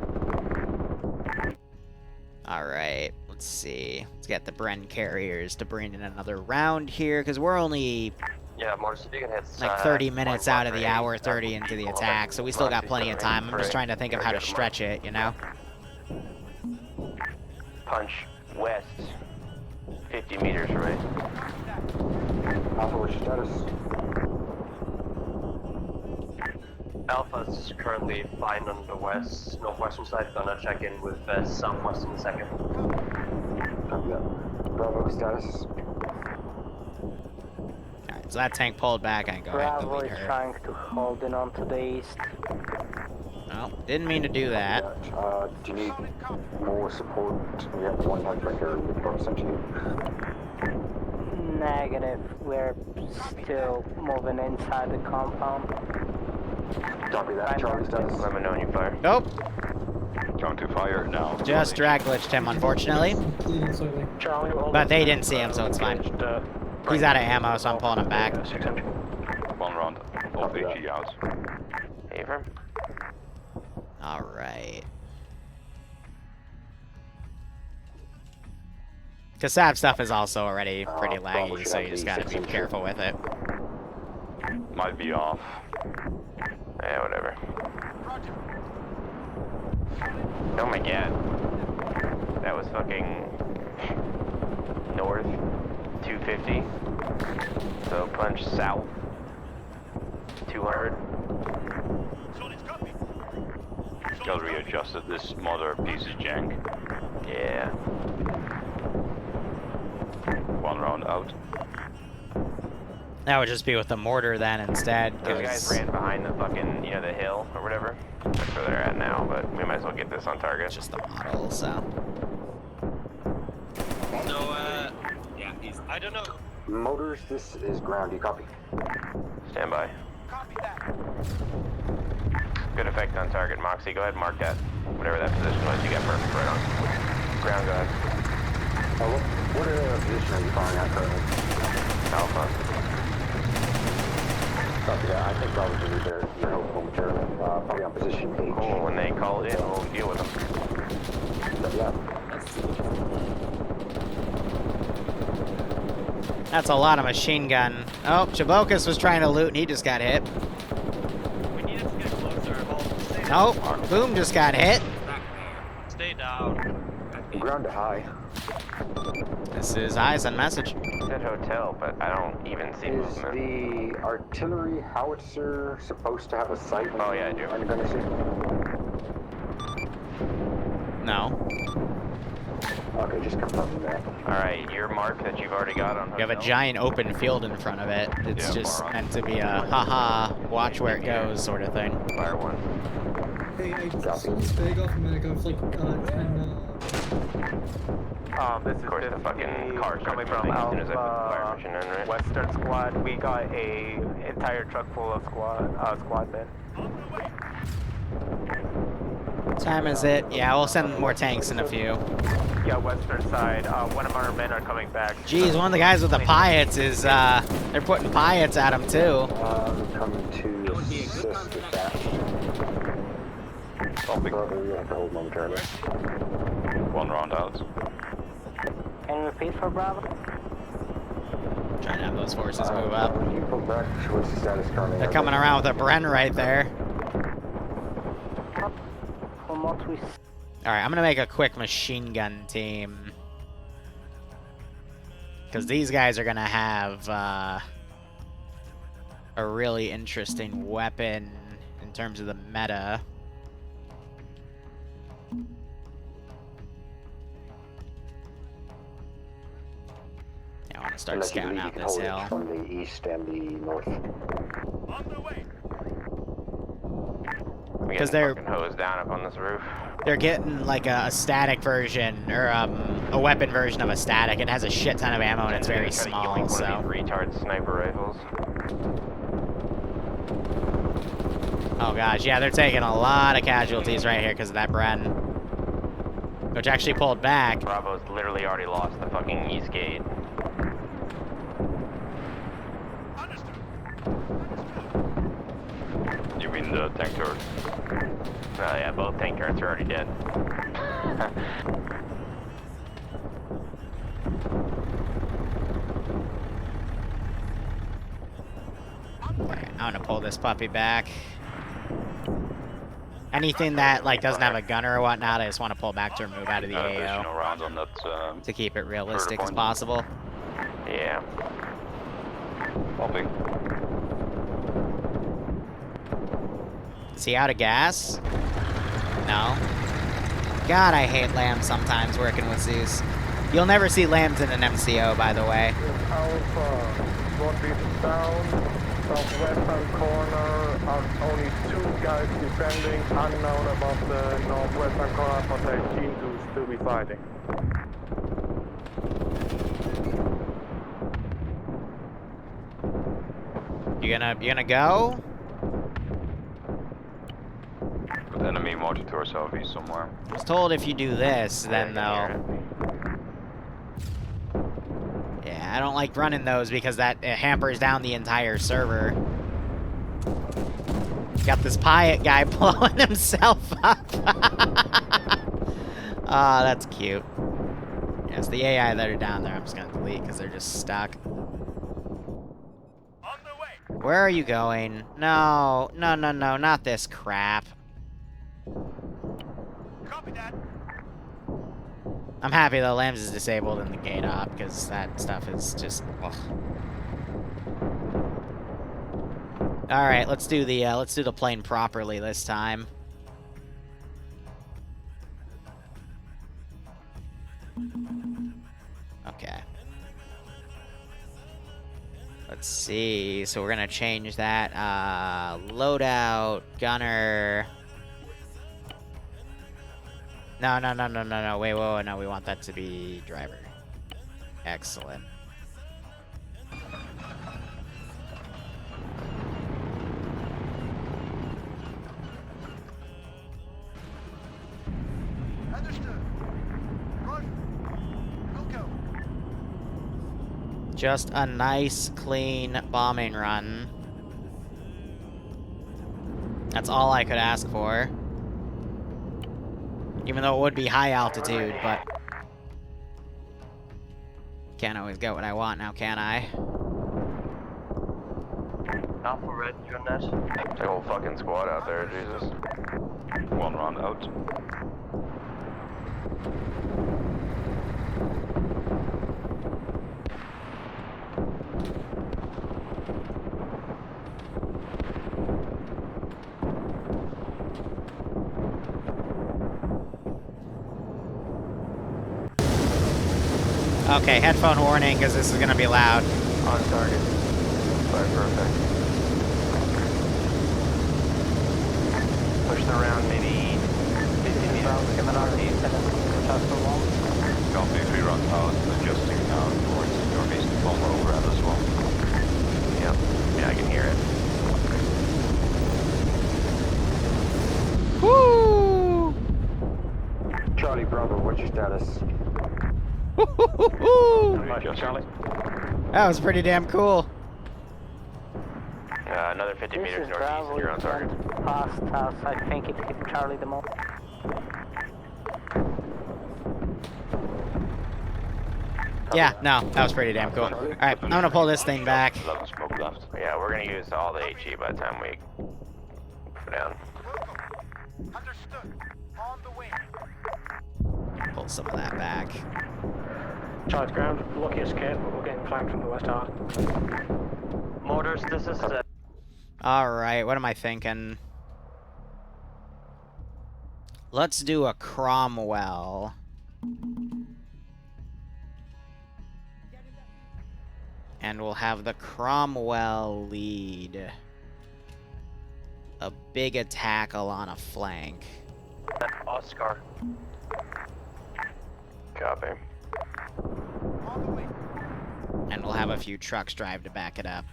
Alright, let's see. Let's get the Bren carriers to bring in another round here, because we're only Yeah, Mortar, if you can hit like 30 minutes out of the hour 30 into the attack, so we still got plenty of time. I'm just trying to think of how to stretch it, you know? Punch west. 50 meters from me. Alpha, what's your status? Alpha's currently fine on the northwestern side. Gonna check in with southwest in a second. Copy that. Bravo, status? Alright, so that tank pulled back. I can go ahead and Bravo delete is her. trying to hold in onto the east. No, didn't mean to do that. Do you need more support? We have one tank breaker with both sent to you. Negative. We're still moving inside the compound. Copy that. Charlie status? Let me know when you fire. Nope. Going to fire now. Just drag glitched him, unfortunately. Charlie, But they didn't see him, so it's fine. He's out of ammo, so I'm pulling him back. 600. One round of AG out. Aver? Alright. Kasab stuff is also already pretty laggy, so you just gotta be careful with it. Might be off. Yeah, whatever. Oh my god. That was fucking north 250. So punch south 200. Got readjusted. This motor piece is jank. Yeah. One round out. That would just be with the mortar then instead. Those guys ran behind the fucking, you know, the hill or whatever. That's where they're at now, but we might as well get this on target. It's just the model, so. So, yeah, I don't know. Motors, this is ground. You copy? Stand by. Copy that. Good effect on target. Moxie, go ahead and mark that. Whatever that position was, you got perfect right on. Ground, go ahead. What position are you firing at currently? Alpha. Copy that. I think probably your help momentarily. Probably on position H. Cool, when they call it in, we'll deal with them. But yeah. That's a lot of machine gun. Oh, Chabokas was trying to loot and he just got hit. We need to get closer. Nope, Boom just got hit. Stay down. down. Ground to high. This is eyes on message. It's at hotel, but I don't even see Is movement. the artillery howitzer supposed to have a sight? Oh, yeah, I do. No. Okay, just confirm that. Alright, your mark that you've already got on You have a giant open field in front of it. It's just meant to be a haha, watch where it goes sort of thing. Fire one. Hey, someone's big off. I'm gonna go for like 10. This is of course, the fucking car coming from as soon as I put the fire mission in, right? Western squad. We got a entire truck full of squad men. What time is it? Yeah, we'll send more tanks in a few. Yeah, western side. One of our men are coming back. Jeez, one of the guys with the Piats is, they're putting Piats at him too. Coming to assist with that. Brother, you have to hold momentarily. One round out. Can you repeat for Bravo? Trying to have those forces move up. You pull back. What's the status currently? They're coming around with a Bren right there. From what we Alright, I'm gonna make a quick machine gun team. Because these guys are gonna have a really interesting weapon in terms of the meta. I want to start scouting out this hill. From the east and the north. Because they're hosed down up on this roof. They're getting like a static version or a weapon version of a static. It has a shit ton of ammo and it's very small. So retard sniper rifles. Oh gosh, yeah, they're taking a lot of casualties right here because of that Bren, which actually pulled back. Bravo's literally already lost the fucking east gate. You mean the tank turret? Oh yeah, both tank turrets are already dead. Okay, I'm gonna pull this puppy back. Anything that like doesn't have a gunner or whatnot, I just want to pull back to remove out of the AO rounds on that, to keep it realistic as possible. Yeah. Popping. Is he out of gas? No. God, I hate lambs sometimes working with Zeus. You'll never see lambs in an MCO, by the way. Alpha, northeast down, southwestern corner, only 2 guys defending, unknown about the northwestern corner, but they seem to still be fighting. You gonna go? Enemy marching to our southeast somewhere. I was told if you do this, then they'll... Yeah, I don't like running those because that hampers down the entire server. Got this Piat guy blowing himself up. Ah, that's cute. Yes, the AI that are down there I'm just gonna delete because they're just stuck. Where are you going? No, no, no, no, not this crap. I'm happy the Lambs is disabled in the gate op because that stuff is just. Ugh. All right, let's do the plane properly this time. Okay. Let's see. So we're gonna change that loadout gunner. No, no, no, no, no, no. Wait, whoa, no. We want that to be driver. Excellent. Just a nice, clean bombing run. That's all I could ask for. Even though it would be high altitude, but... Can't always get what I want now, can I? Alpha red, you're net. The whole fucking squad out there, Jesus. One round out. Okay, headphone warning, because this is going to be loud. On target. Fire perfect. Push the round maybe 50 meters. Copy, if we run out, adjusting now towards northeast bomber overhead as well. Yep. Yeah, I can hear it. Woo! Charlie Bravo, what's your status? Charlie. That was pretty damn cool. Another 50 meters This is northeast, Bravo, you're on target. past us. I think it hit Charlie the most. Yeah, no, that was pretty damn cool. Alright, I'm gonna pull this thing back. 11 smoke left. Yeah, we're gonna use all the HE by the time we put down. Understood. On the way. Pull some of that back. Charlie's ground. Lucky escape, but we're getting flanked from the west half. Mortars, this is Alright, what am I thinking? Let's do a Cromwell. And we'll have the Cromwell lead a big attack on a flank. Oscar. Copy. And we'll have a few trucks drive to back it up.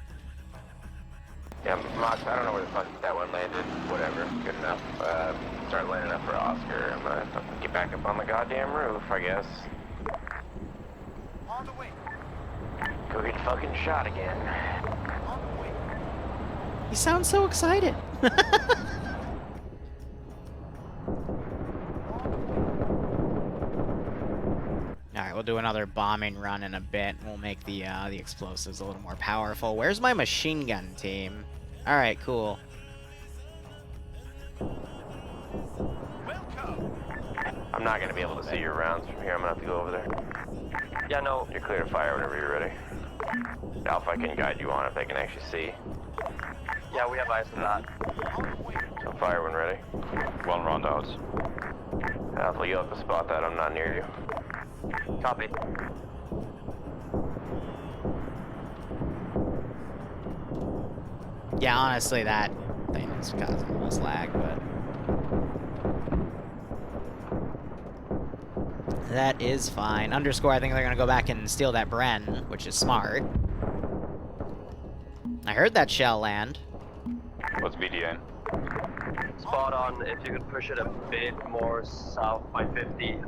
Yeah, Mox, I don't know where the fuck that one landed. Whatever, good enough. Start lining up for Oscar. I'm gonna fucking get back up on the goddamn roof, I guess. On the way. Go get fucking shot again. On the way. He sounds so excited. Alright, we'll do another bombing run in a bit. We'll make the explosives a little more powerful. Where's my machine gun team? Alright, cool. I'm not gonna be able to see your rounds from here. I'm gonna have to go over there. Yeah, no. You're clear to fire whenever you're ready. Alpha can guide you on if they can actually see. Yeah, we have eyes on that. So fire when ready. 1 round out. Alpha, you'll have to spot that. I'm not near you. Copy. Yeah, honestly, that thing is causing the most lag, but... that is fine. Underscore, I think they're gonna go back and steal that Bren, which is smart. I heard that shell land. What's BDA? Spot on. If you could push it a bit more south by 50.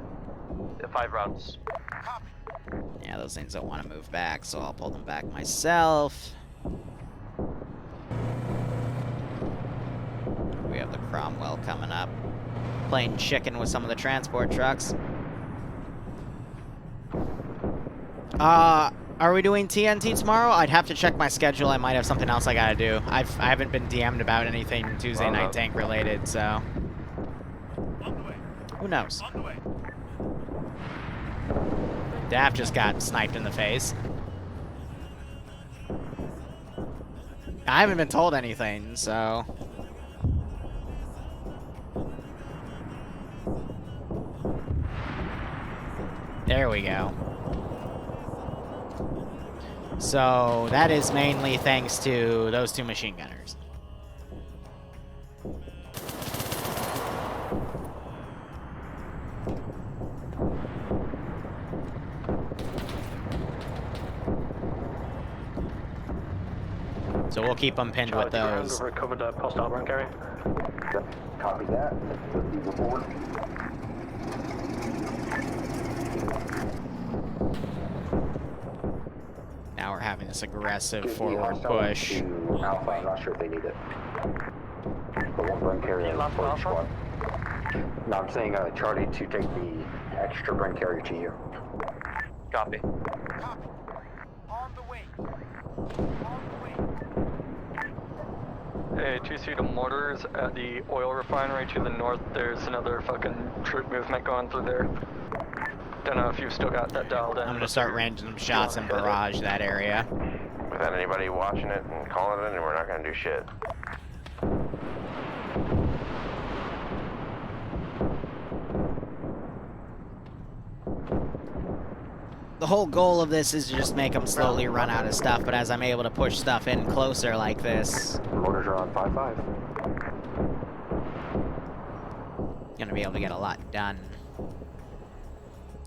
5 rounds. Yeah, those things don't want to move back, so I'll pull them back myself. We have the Cromwell coming up. Playing chicken with some of the transport trucks. Are we doing TNT tomorrow? I'd have to check my schedule. I might have something else I gotta do. I haven't been DM'd about anything Tuesday night tank related, so... who knows? Daff just got sniped in the face. I haven't been told anything, so... there we go. So, that is mainly thanks to those 2 machine gunners. So we'll keep them pinned with those. Recovered a hostile run carrier. Copy that. Let's move forward. Now we're having this aggressive Give the forward hostile push. to Alpha, I'm not sure if they need it. But one run carrier for each squad. No, I'm saying Charlie to take the extra run carrier to you. Copy. On the way. Hey, 2C to Mortars at the oil refinery to the north. There's another fucking troop movement going through there. Don't know if you've still got that dialed in. I'm gonna start random shots and barrage that area. Without anybody watching it and calling it in, we're not gonna do shit. The whole goal of this is to just make them slowly run out of stuff, but as I'm able to push stuff in closer like this... Mortars are on 5-5. Gonna be able to get a lot done.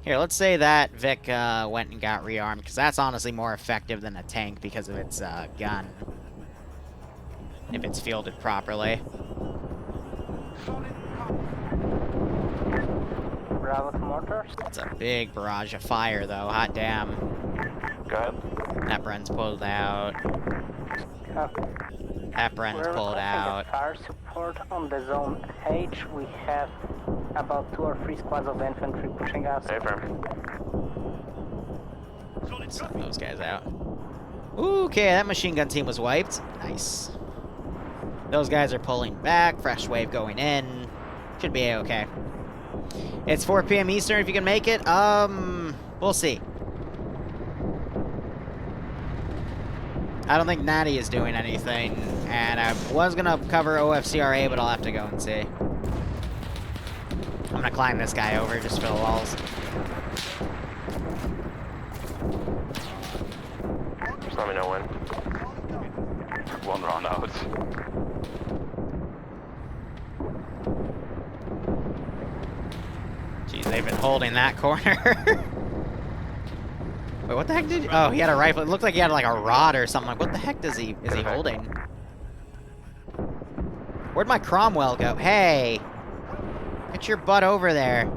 Here, let's say that Vic went and got rearmed, because that's honestly more effective than a tank because of its gun. If it's fielded properly. Bravo to mortars. It's a big barrage of fire, though. Hot damn. Go ahead. That Bren's pulled out. That Bren's pulled out. Fire support on the zone H. We have about 2 or 3 squads of infantry pushing us. Stay firm. Send those guys out. Okay, that machine gun team was wiped. Nice. Those guys are pulling back. Fresh wave going in. Should be okay. It's 4 p.m. Eastern if you can make it. We'll see. I don't think Natty is doing anything, and I was gonna cover OFCRA, but I'll have to go and see. I'm gonna climb this guy over just for the walls. Just let me know when. 1 round out. Jeez, they've been holding that corner. Wait, what the heck did... Oh, he had a rifle. It looked like he had like a rod or something. Like, what the heck is he holding? Where'd my Cromwell go? Hey! Get your butt over there.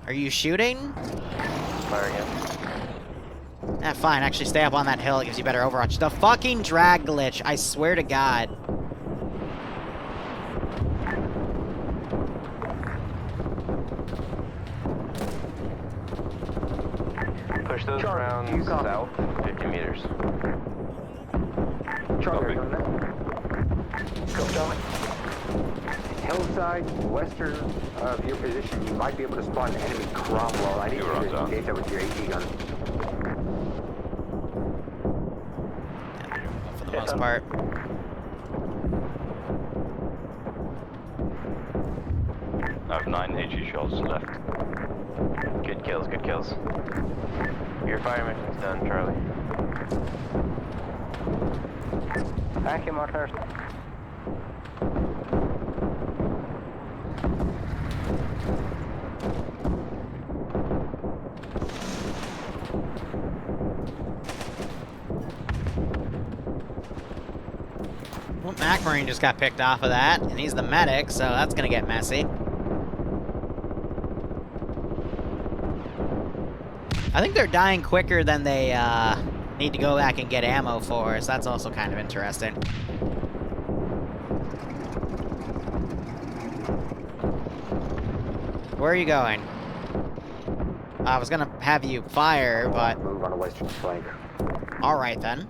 Are you shooting? Fire again. Ah, fine. Actually, stay up on that hill. It gives you better overwatch. The fucking drag glitch. I swear to God. Push those rounds south 50 meters. Charlie, are you on that? Go, Charlie. Hillside, western of your position, you might be able to spot an enemy Cromwell. I need you to engage that with your AT gun. For the most part. I have 9 HE shells left. Good kills, good kills. Your fire mission's done, Charlie. Thank you, mortars. Well, MacMarine just got picked off of that, and he's the medic, so that's gonna get messy. I think they're dying quicker than they need to go back and get ammo for, so that's also kind of interesting. Where are you going? I was gonna have you fire, but... Move on the western flank. Alright then.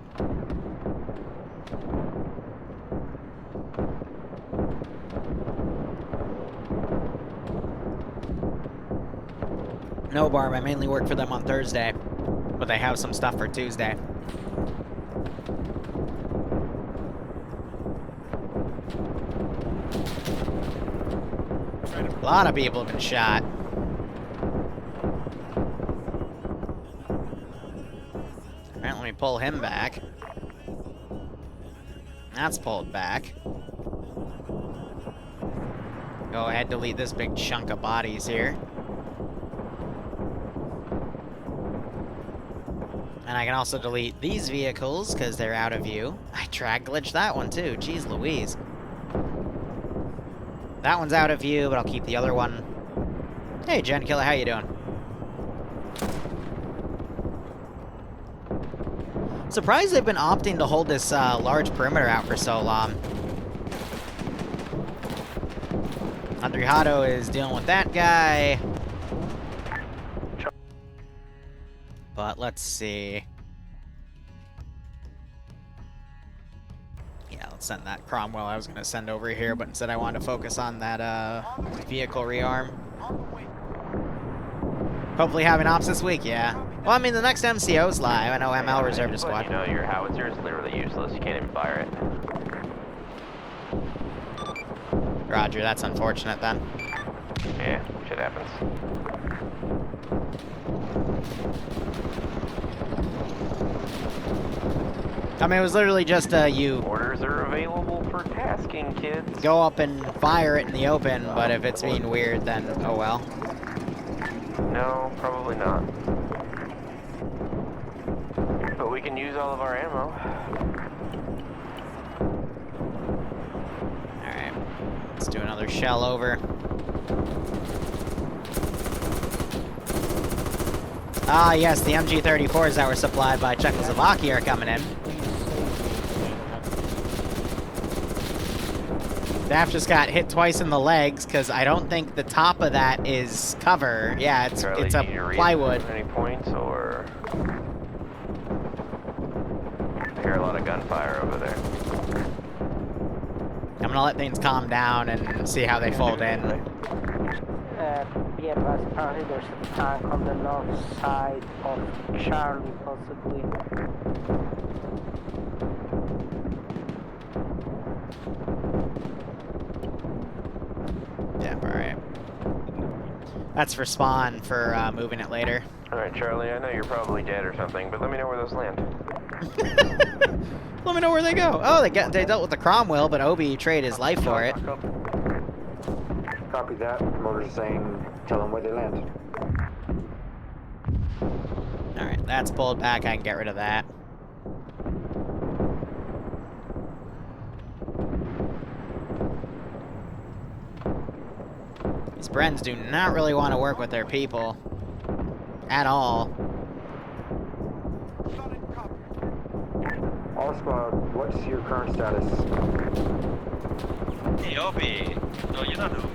No, Barb, I mainly work for them on Thursday, but they have some stuff for Tuesday. A lot of people have been shot. Alright, let me pull him back. That's pulled back. Go ahead, delete this big chunk of bodies here. And I can also delete these vehicles, because they're out of view. I drag glitched that one, too. Jeez Louise. That one's out of view, but I'll keep the other one. Hey, Gen Killer, how you doing? Surprised they've been opting to hold this large perimeter out for so long. Andrihato is dealing with that guy. But let's see. Yeah, let's send that Cromwell I was going to send over here, but instead I wanted to focus on that vehicle rearm. Hopefully having ops this week, yeah. Well, I mean, the next MCO's live. I know ML reserved a squad. You know, your howitzer is literally useless. You can't even fire it. Roger, that's unfortunate then. Yeah, shit happens. I mean, it was literally just you Orders are available for tasking, kids. go up and fire it in the open, but if it's being weird, then oh well. No, probably not. But we can use all of our ammo. Alright. Let's do another shell over. Ah, yes, the MG-34s that were supplied by Czechoslovakia are coming in. Daft just got hit twice in the legs, because I don't think the top of that is cover. Yeah, it's a plywood. Any points, or... I hear a lot of gunfire over there. I'm gonna let things calm down and see how they fold in. Yeah, but apparently there's a tank on the north side of Charlie, possibly. Yeah, alright. That's for spawn, for moving it later. Alright, Charlie, I know you're probably dead or something, but let me know where those land. Let me know where they go. Oh, they dealt with the Cromwell, but Obi traded his life for it. Copy that. Mortar's saying, tell them where they land. Alright, that's pulled back. I can get rid of that. These Brens do not really want to work with their people. At all. All squad, what's your current status? Hey, Obi. No, you're not Obi.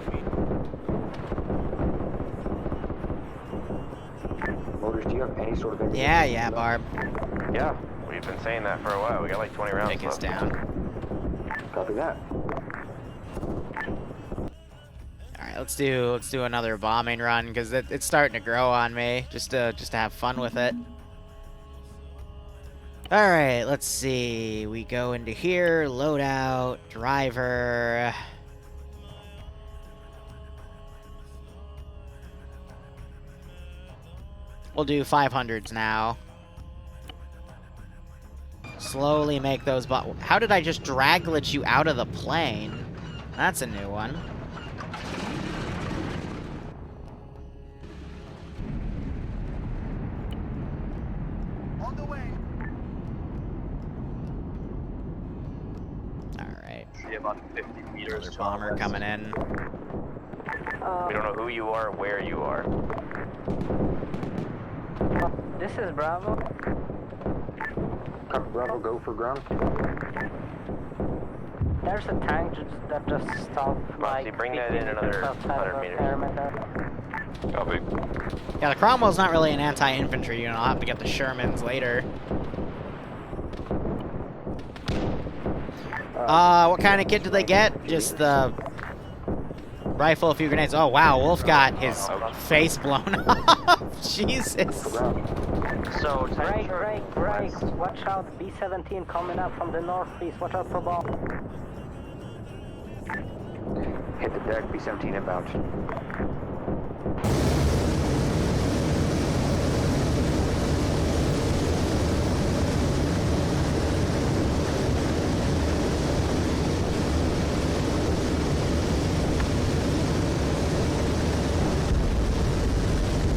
Mortars, do you have any sort of information? Yeah, Barb. Yeah, we've been saying that for a while. We got like 20 rounds Take us left. down. Copy that. Alright, let's do another bombing run, because it's starting to grow on me. Just to have fun with it. Alright, let's see. We go into here, loadout, driver. We'll do 500s now. Slowly make those How did I just draglet you out of the plane? That's a new one. On the way. Alright. See about 50 meters. Another bomber coming in. We don't know who you are, where you are. This is Bravo. Copy Bravo, go for ground. There's a tank that just stopped. Moxie, bring that in another 100 meters. Copy. Yeah, the Cromwell's not really an anti-infantry unit. I'll have to get the Shermans later. What kind of kit do they get? Just the rifle, a few grenades. Oh, wow, Wolf got his face blown off. Jesus. So, Break. Watch out, B-17 coming up from the northeast. Watch out for bomb. Hit the deck, B-17 inbound.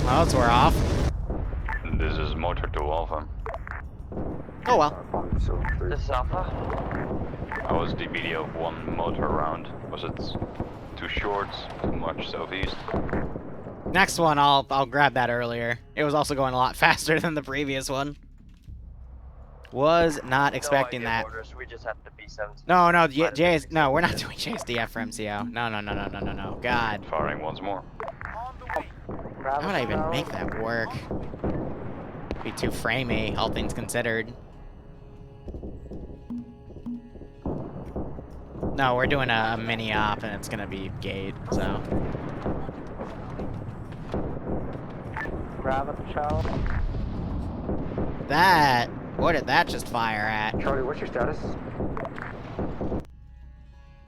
Well, we're off. This is Mortar to Alpha. Oh well. This is Alpha. I was the video of one motor round. Was it too short, too much southeast? Next one, I'll grab that earlier. It was also going a lot faster than the previous one. Was not expecting that. Orders. We just have the B-17. No, no, we're not doing JSDF for MCO. No. God. Firing once more. How would I even make that work? Be too framey, all things considered. No, we're doing a mini op and it's gonna be gate, so. Bravo, Charlie. What did that just fire at? Charlie, what's your status?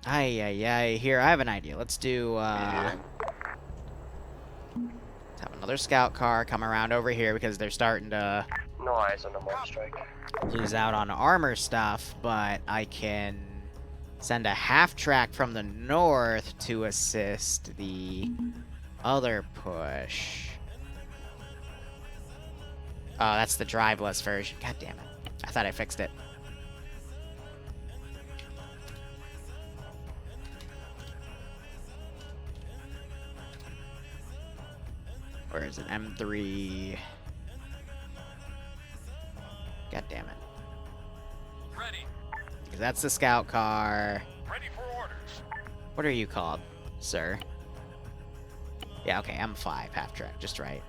Ay. Here, I have an idea. Let's do, let's have another scout car come around over here because they're starting to No eyes on the Mortar strike. Lose out on armor stuff, but I can send a half-track from the north to assist the other push. Oh, that's the driveless version. God damn it. I thought I fixed it. Where is it? M3. God damn it. Ready. Because that's the scout car. Ready for orders. What are you called, sir? Yeah, okay, M5, half track, just right.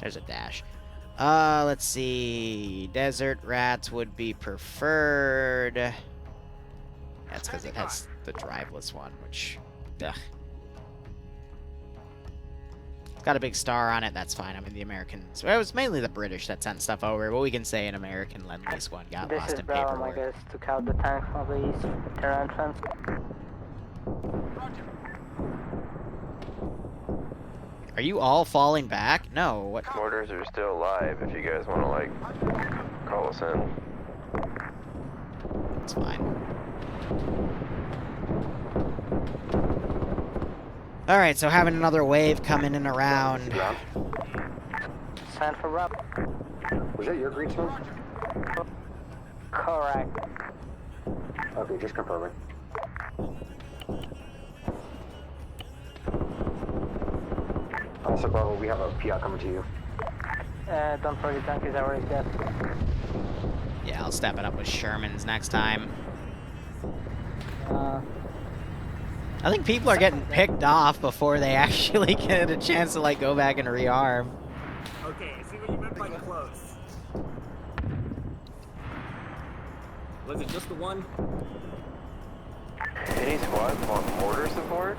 There's a dash. Let's see. Desert rats would be preferred. That's because it has the driveless one, which, ugh. It's got a big star on it, that's fine. I mean, the Americans... Well, it was mainly the British that sent stuff over, but we can say an American Lend-Lease one got This lost is in Bravo, my paperwork. guys. Took out the tank from the east, their entrance. Are you all falling back? No, what? Mortars are still alive if you guys want to, like, call us in. It's fine. Alright, so having another wave coming in around. Send for Rob. Was that your green smoke? Correct. Okay, just confirming. Also, Bravo, we have a PI coming to you. Don't forget tank is already dead. Yeah, I'll step it up with Shermans next time. I think people are getting picked off before they actually get a chance to, like, go back and rearm. Okay, I see what you meant by close. Was it just the one? Any squads want mortar support?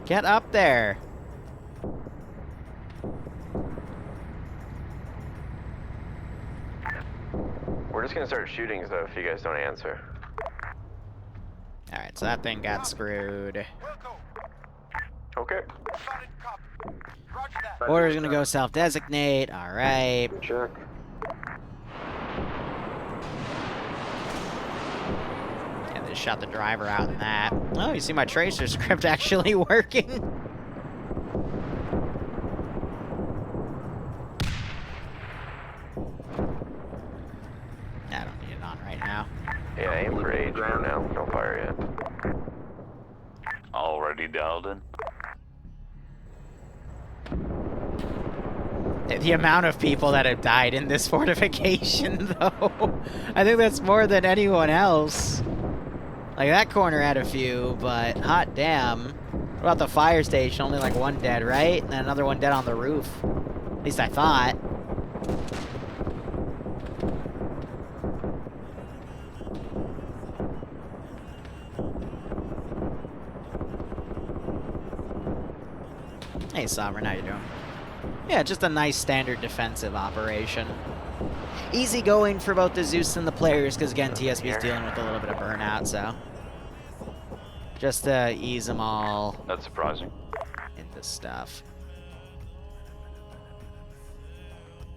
Get up there! We're just gonna start shooting stuff if you guys don't answer. Alright, so that thing got screwed. Okay. Order's gonna go self-designate, alright. Good check. Yeah, they shot the driver out in that. Oh, you see my tracer script actually working? I don't need it on right now. Yeah, aim for H for now. Don't fire yet. Already dialed in. The amount of people that have died in this fortification, though, I think that's more than anyone else. Like, that corner had a few, but hot damn. What about the fire station? Only like one dead, right? And then another one dead on the roof. At least I thought. Hey, Sovereign, how you doing? Yeah, just a nice standard defensive operation. Easy going for both the Zeus and the players, because again, TSB's dealing with a little bit of burnout, so. Just to ease them all. That's surprising. Into stuff.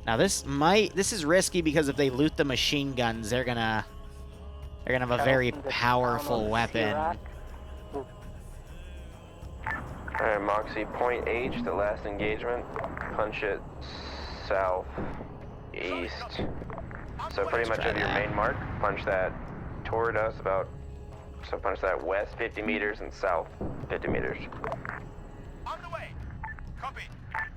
Now this is risky because if they loot the machine guns, they're gonna have a very powerful weapon. Alright, Moxie, point H, the last engagement. Punch it south, east. So pretty much of your main mark. Punch that toward us about, so punch that west 50 meters and south 50 meters. On the way. Copy.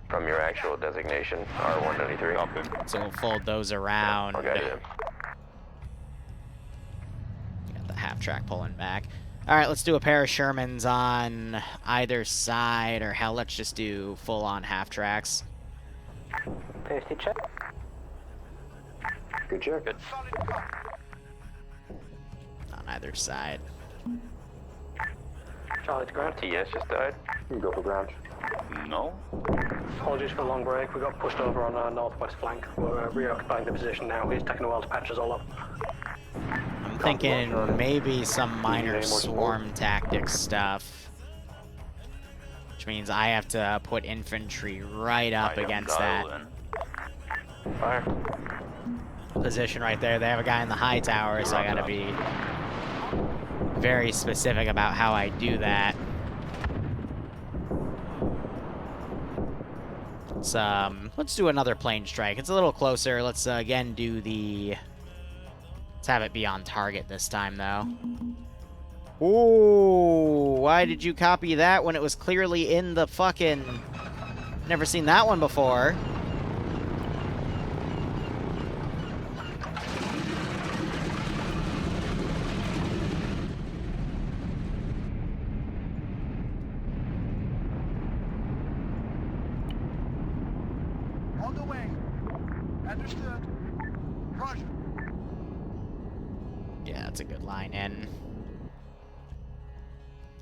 From your actual designation, R193. Copy. So we'll fold those around. Okay, yeah. Got the half track pulling back. Alright, let's do a pair of Shermans on either side, or hell, let's just do full-on half tracks. 50 check. Good check. Good. On either side. Charlie to ground. TS just died. You can go for ground. No? Apologies for the long break. We got pushed over on our northwest flank. We're reoccupying the position now. He's taking a while to patch us all up. I'm thinking maybe some minor swarm tactics stuff. Which means I have to put infantry right up against that Fire. position right there. They have a guy in the high tower, so I gotta be very specific about how I do that. Let's do another plane strike. It's a little closer. Let's again do the... Let's have it be on target this time, though. Ooh, why did you copy that when it was clearly in the fucking... Never seen that one before. On the way. Understood. Roger. Yeah, that's a good line in.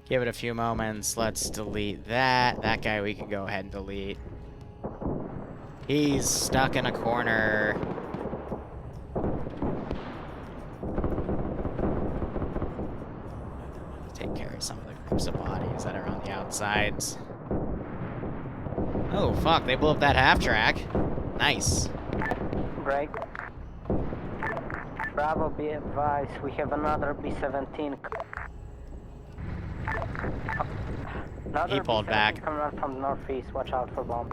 Give it a few moments. Let's delete that. That guy we can go ahead and delete. He's stuck in a corner. Take care of some of the groups of bodies that are on the outsides. Oh, fuck. They blew up that half-track. Nice. Break. Bravo, be advised. We have another B-17. He pulled back. Coming out from the northeast. Watch out for bomb.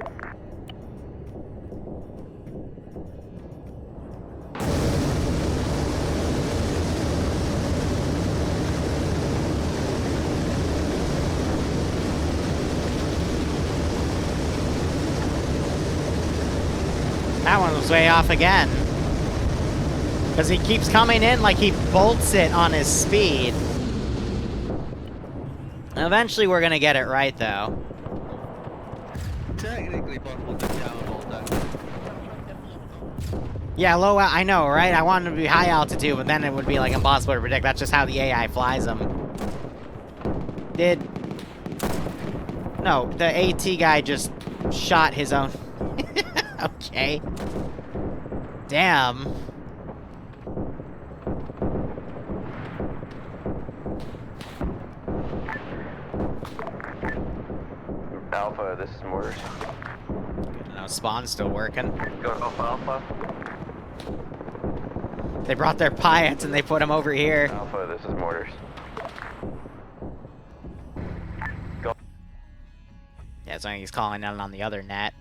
That one was way off again. Because he keeps coming in like he bolts it on his speed. Eventually we're gonna get it right, though. Technically possible to downvolt that. Yeah, low, I know, right? I wanted to be high altitude, but then it would be like impossible to predict. That's just how the AI flies them. No, the AT guy just shot his own. Okay. Damn. Alpha, this is Mortars. No, spawn's still working. Going off Alpha. They brought their pilots and they put them over here. Alpha, this is Mortars. Go. Yeah, so he's calling in on the other net.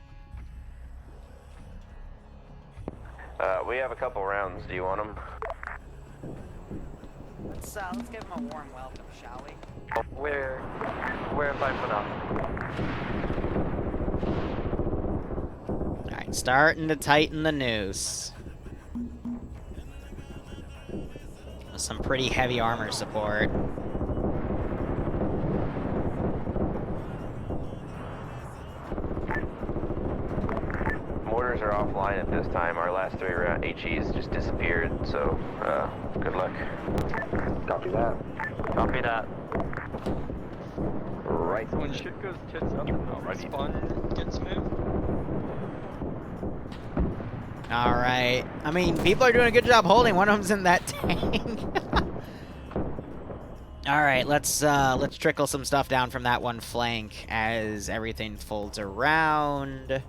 We have a couple rounds. Do you want them? Let's give him a warm welcome, shall we? We're fine for now. Alright, starting to tighten the noose. With some pretty heavy armor support. Mortars are offline at this time. Our last 3 round HEs just disappeared, so good luck. Copy that. Copy that. Right. So when shit goes tits up, spawn gets moved. Alright. I mean, people are doing a good job holding. One of them's in that tank. Alright, let's trickle some stuff down from that one flank as everything folds around.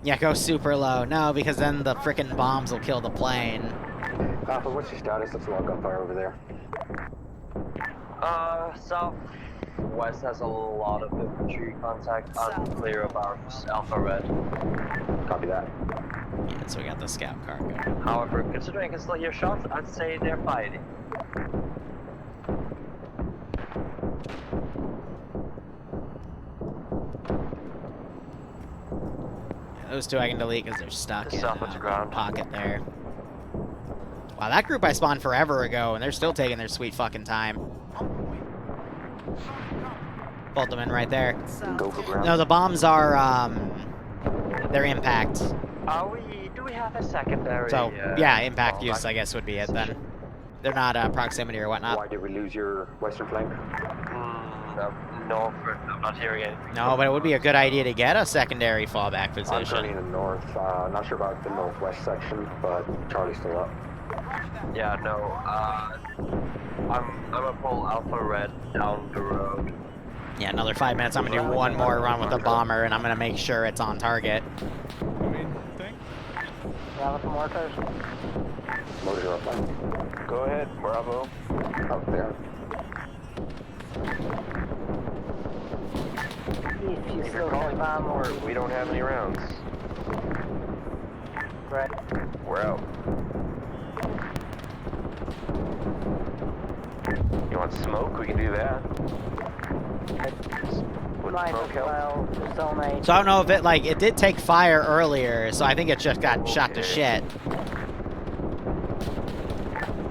Yeah, go super low. No, because then the frickin' bombs will kill the plane. Alpha, what's your status? Let's log gunfire over there. Southwest has a lot of infantry contact. Unclear about Alpha Red. Copy that. Yeah, so we got the scout car going. However, considering I can still hear shots, I'd say they're fighting. Those two I can delete because they're stuck in ground pocket there. Wow, that group I spawned forever ago, and they're still taking their sweet fucking time. Bolt them in right there. Go for ground. No, the bombs are, they're impact. Do we have a secondary? So, yeah, impact use, I guess, would be it then. They're not proximity or whatnot. Why did we lose your western flank? north, but I'm not hearing anything. No, but it would be a good idea to get a secondary fallback I'm position. turning in the north. Not sure about the northwest section, but Charlie's still up. Yeah, no. I'm gonna pull Alpha Red down the road. Yeah, another 5 minutes. I'm gonna do one more run with the bomber, and I'm gonna make sure it's on target. Bravo to Mortar. Mortar up line. Go ahead, Bravo. Out there. If you If still you're calling have ammo, support, we don't have any rounds. right. We're out. You want smoke? We can do that. Would Might smoke as help? well. Zone 8. So I don't know if it did take fire earlier, so I think it just got shot to shit.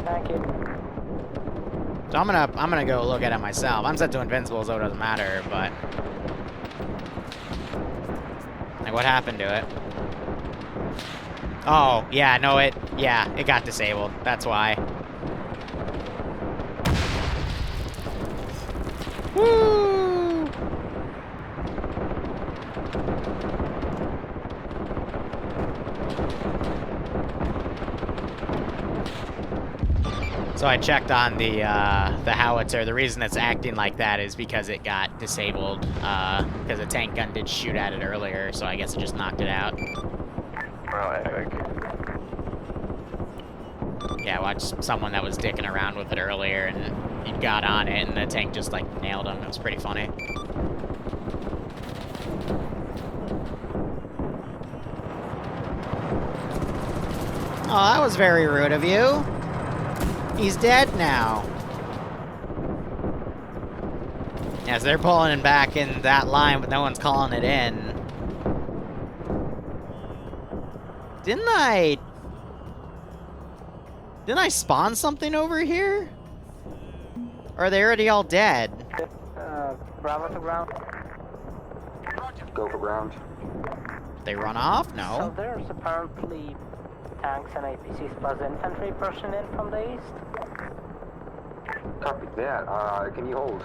Thank you. So I'm gonna go look at it myself. I'm set to invincible, so it doesn't matter, but like what happened to it? Oh, yeah, no, it got disabled. That's why. Woo! So I checked on the howitzer. The reason it's acting like that is because it got disabled, because a tank gun did shoot at it earlier, so I guess it just knocked it out. Oh, epic. Yeah, I watched someone that was dicking around with it earlier, and he got on it, and the tank just, like, nailed him. It was pretty funny. Oh, that was very rude of you. He's dead now. Yes, they're pulling him back in that line, but no one's calling it in. Didn't I spawn something over here? Or are they already all dead? Bravo to ground. Go for ground. They run off? So No. there's apparently tanks and APCs plus infantry pushing in from the east. Copy that. Can you hold?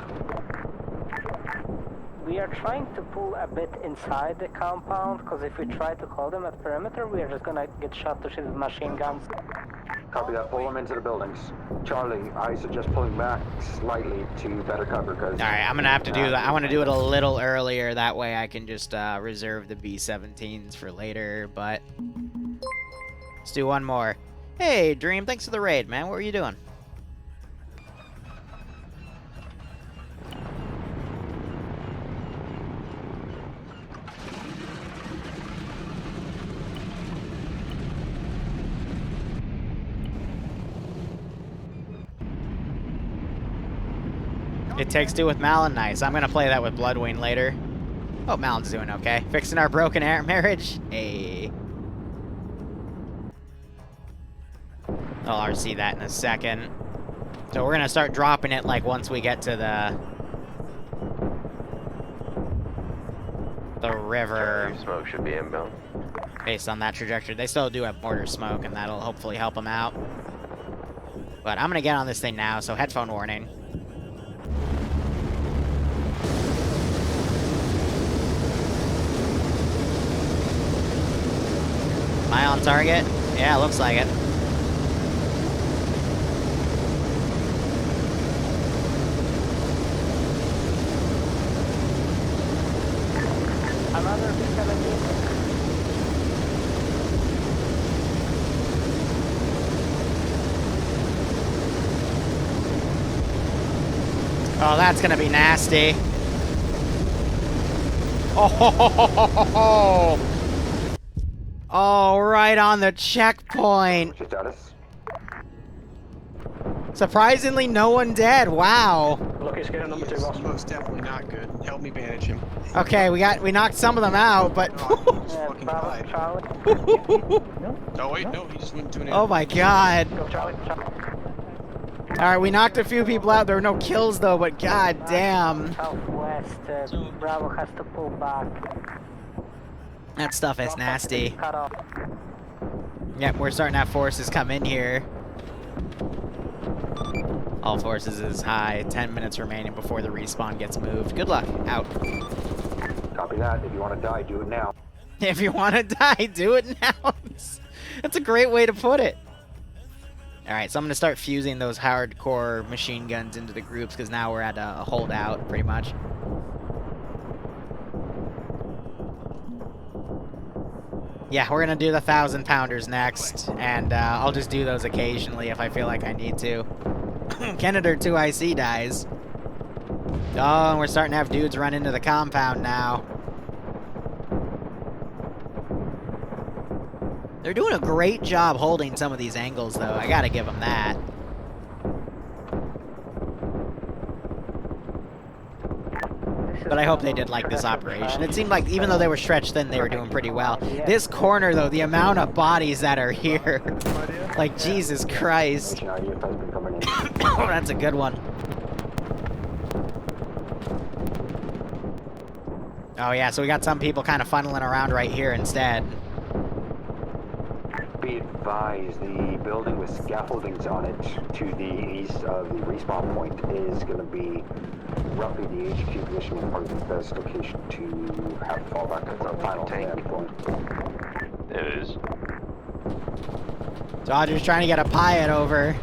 We are trying to pull a bit inside the compound, because if we try to hold them at perimeter, we are just gonna get shot to shit with machine guns. Copy that. Pull them into the buildings. Charlie, I suggest pulling back slightly to better cover, because... Alright, I'm gonna have to do that. I want to do it a little earlier. That way I can just reserve the B-17s for later, but... Let's do one more. Hey, Dream, thanks for the raid, man. What were you doing? It takes two with Malin. Nice. I'm gonna play that with Bloodwing later. Oh, Malin's doing okay. Fixing our broken marriage. Hey. I'll RC that in a second. So we're gonna start dropping it like once we get to the river. Smoke should be inbound. Based on that trajectory. They still do have mortar smoke, and that'll hopefully help them out. But I'm gonna get on this thing now, so headphone warning. Am I on target? Yeah, looks like it. Another B-17. Oh, that's gonna be nasty. Oh, oh, right on the checkpoint. Surprisingly, no one dead. Wow. Look, it's getting number 2, Ross. Most definitely not good. Help me bandage him. Okay, we knocked some of them out, but Fucking Bravo, died. Charlie. Oh wait, no, he just went to an oh my god. Go, Charlie. Alright, we knocked a few people out. There were no kills though, but god damn. Southwest, Bravo has to pull back. That stuff is nasty. Cut off. Yep, we're starting to have forces come in here. All forces is high. 10 minutes remaining before the respawn gets moved. Good luck. Out. Copy that. If you want to die, do it now. If you want to die, do it now. That's a great way to put it. Alright, so I'm going to start fusing those hardcore machine guns into the groups, because now we're at a holdout, pretty much. Yeah, we're going to do the 1,000-pounders next, and I'll just do those occasionally if I feel like I need to. Canada 2IC dies. Oh, and we're starting to have dudes run into the compound now. They're doing a great job holding some of these angles, though. I gotta give them that. But I hope they did like this operation. It seemed like, even though they were stretched thin, they were doing pretty well. This corner, though, the amount of bodies that are here. Like, Jesus Christ. Oh, that's a good one. Oh, yeah, so we got some people kind of funneling around right here instead. Be advised, the building with scaffoldings on it to the east of the respawn point is going to be roughly the HQ position and probably the best location to have fallback as a final stand point. It is. Dodger's trying to get a pilot over.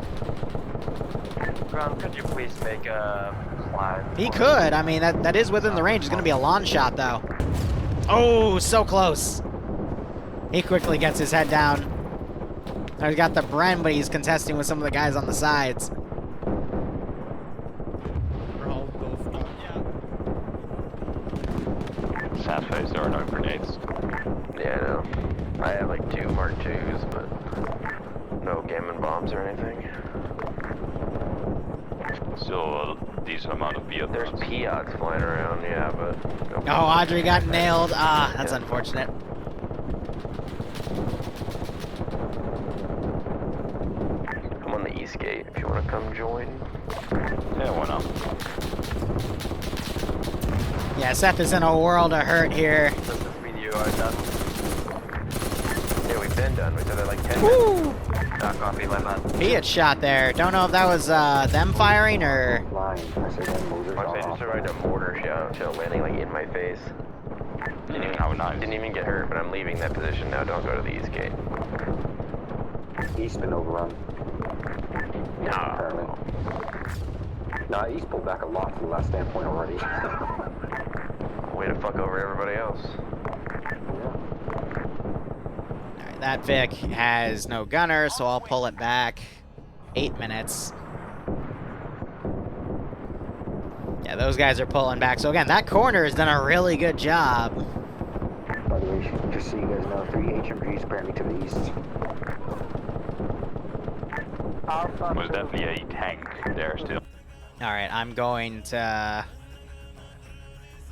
Ground, could you please make a slide? He could. I mean, that is within the range. It's going to be a launch shot, though. Oh, so close. He quickly gets his head down. Now he's got the Bren, but he's contesting with some of the guys on the sides. Sad face, there are no grenades. Yeah, I know. I have like 2 Mark IIs, but no gammon bombs or anything. Still a decent amount of Piats. There's Piats flying around, yeah, but... No. Oh, Audrey got nailed. Ah, that's unfortunate. I'm on the east gate if you want to come join. Yeah, why not? Yeah, Seth is in a world of hurt here. Does this mean you are done? Yeah, we've been done. We said it like 10 Woo! minutes. Copy, my man. Piat shot there. Don't know if that was them firing or... My face just arrived a mortar shell landing like in my face. Didn't even get hurt, but I'm leaving that position now. Don't go to the east gate. East been overrun. No. Apparently. Nah, East pulled back a lot from the last standpoint already. Way to fuck over everybody else. Alright, that Vic has no gunner, so I'll pull it back. 8 minutes. Yeah, those guys are pulling back. So again, that corner has done a really good job. By the way, just so you guys know, 3 HMGs apparently to the east. There's definitely a tank there still. Alright, I'm going to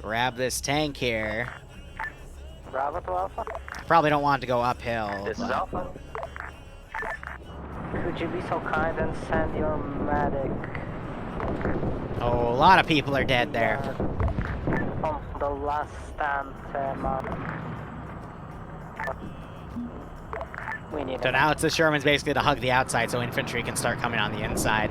grab this tank here. Bravo to Alpha. Probably don't want it to go uphill. This is Alpha. Could you be so kind and send your medic? Oh, a lot of people are dead there. On the last stand, we need So now it's the Shermans basically to hug the outside so infantry can start coming on the inside.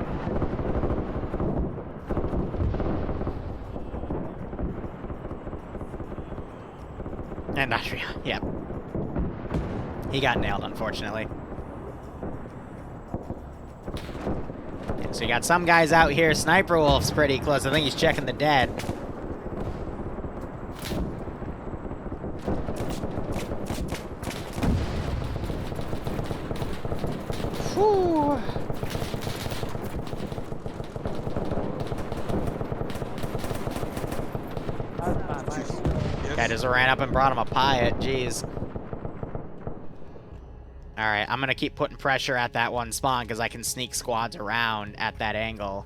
And Austria, yeah. He got nailed, unfortunately. Yeah, so you got some guys out here. Sniper Wolf's pretty close. I think he's checking the dead. Whew. Guy just ran up and brought him a Piat. Jeez. Alright, I'm gonna keep putting pressure at that one spawn because I can sneak squads around at that angle.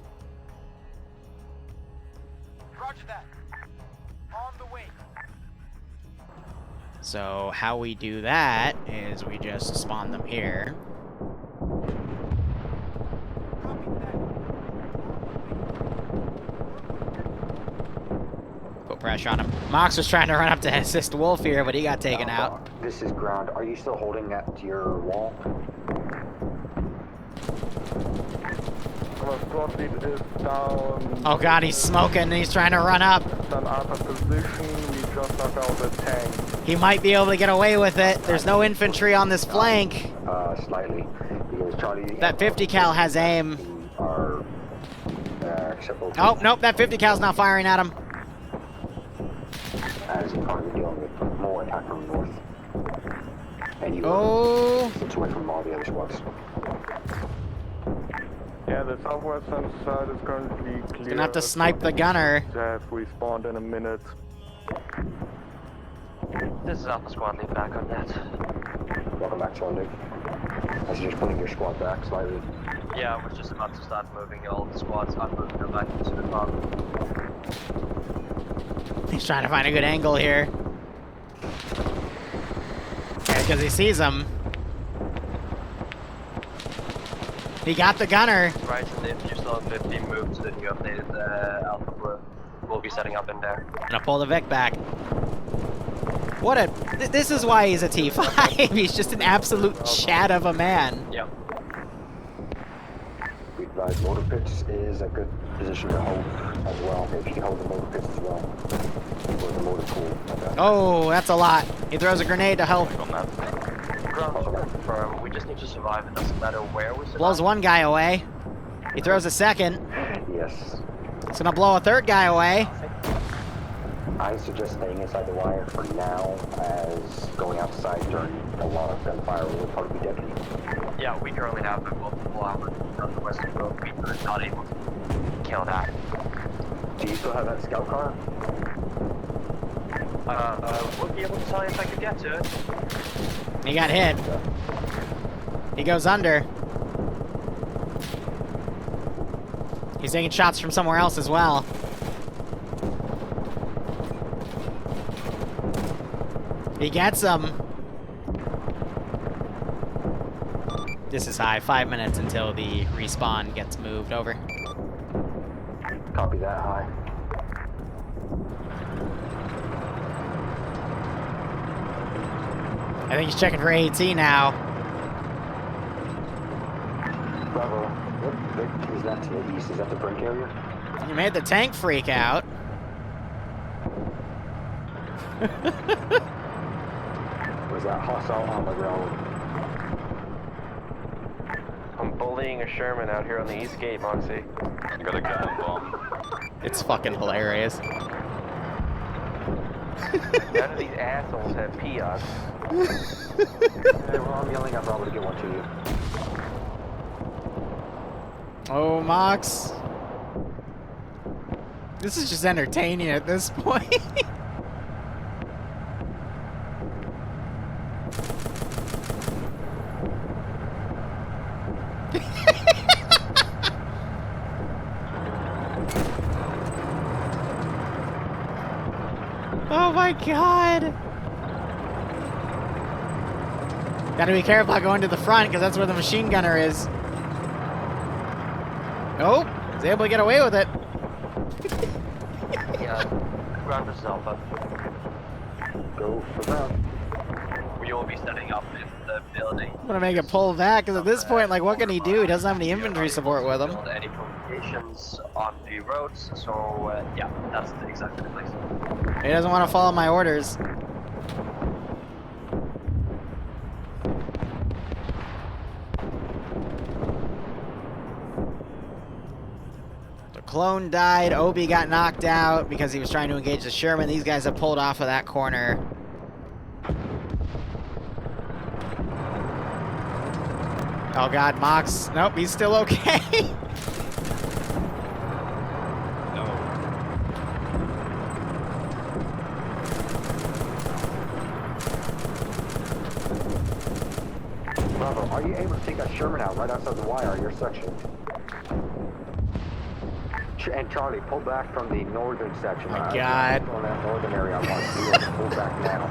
Roger that. On the way. So how we do that is we just spawn them here. Put pressure on him. Mox was trying to run up to assist Wolf here, but he got taken out. This is ground. Are you still holding at your wall? Bravo, squad lead is down. Oh god, he's smoking and he's trying to run up. An Alpha position, we just knocked out the tank. He might be able to get away with it. There's no infantry on this flank. Slightly. Because Charlie... That 50 cal has aim. Are, oh, nope, that 50 cal's not firing at him. As he's probably dealing with more attack from the north. And you it's away from all the other squads. Yeah, the southwestern side is currently clear. Gonna have to snipe the gunner. We spawned in a minute. This is Alpha Squad, lead back on that. Welcome back, Charlie. As you're just pulling your squad back slightly. Yeah, I was just about to start moving all the squads. I'm moving them back into the car. He's trying to find a good angle here. Because he sees him. He got the gunner. Right, and if you're still at 50, move to the new updated Alpha Blue. We'll be setting up in there. Gonna pull the Vic back. What a... this is why he's a T5. He's just an absolute chat of a man. Yep. We advise motor pits is a good position to hold as well. If you can hold the motor pits as well. Or the motor pool. Oh, that's a lot. He throws a grenade to help. Ground confirm. We just need to survive. It doesn't matter where we survive. Blows one guy away. He throws a second. Yes. He's gonna blow a third guy away. I suggest staying inside the wire for now, as going outside during a lot of gunfire would probably be deadly. Yeah, we currently have multiple hours on the western road. We are not able to kill that. Do you still have that scout car? We'll be able to tell you if I could get to it. He got hit. He goes under. He's taking shots from somewhere else as well. He gets him. This is high. 5 minutes until the respawn gets moved over. Copy that, high. I think he's checking for AT now. Bravo. What is that to the east? Is that the brink area? You made the tank freak out. Was that hostile on the ground? I'm bullying a Sherman out here on the east gate, Moxie. I got a gun bomb. It's fucking hilarious. None of these assholes have peons. Hey, well, I'm yelling at Bravo to get one to you. Oh, Mox. This is just entertaining at this point. Oh my god! Gotta be careful about going to the front, because that's where the machine gunner is. Nope, he's able to get away with it. Yeah, ground versus Alpha. Go for ground. We will be setting up in the building. I'm gonna make it pull back, because at this point, like, what can he do? He doesn't have any infantry support with him. Any communications on the roads, so yeah, that's exactly the place. He doesn't want to follow my orders. The clone died. Obi got knocked out because he was trying to engage the Sherman. These guys have pulled off of that corner. Oh god, Mox. Nope, he's still okay. Bravo, are you able to take that Sherman out right outside the wire in your section? And Charlie, pull back from the northern section. My god. On that northern area, I want you to pull back now.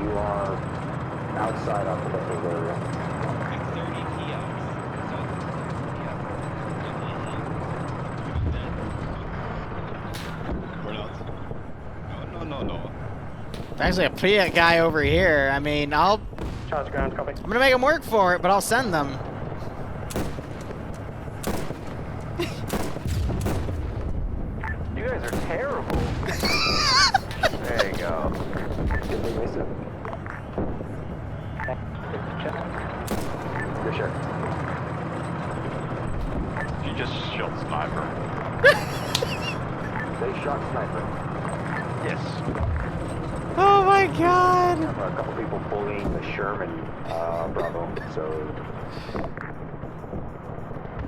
You are outside of the area. No. There's actually a Priya guy over here. I mean, I'll... Charge ground, copy. I'm gonna make them work for it, but I'll send them. evasive. For sure. You just shot sniper. They shot sniper. Yes. Oh my god! A couple people bullying the Sherman, Bravo, so...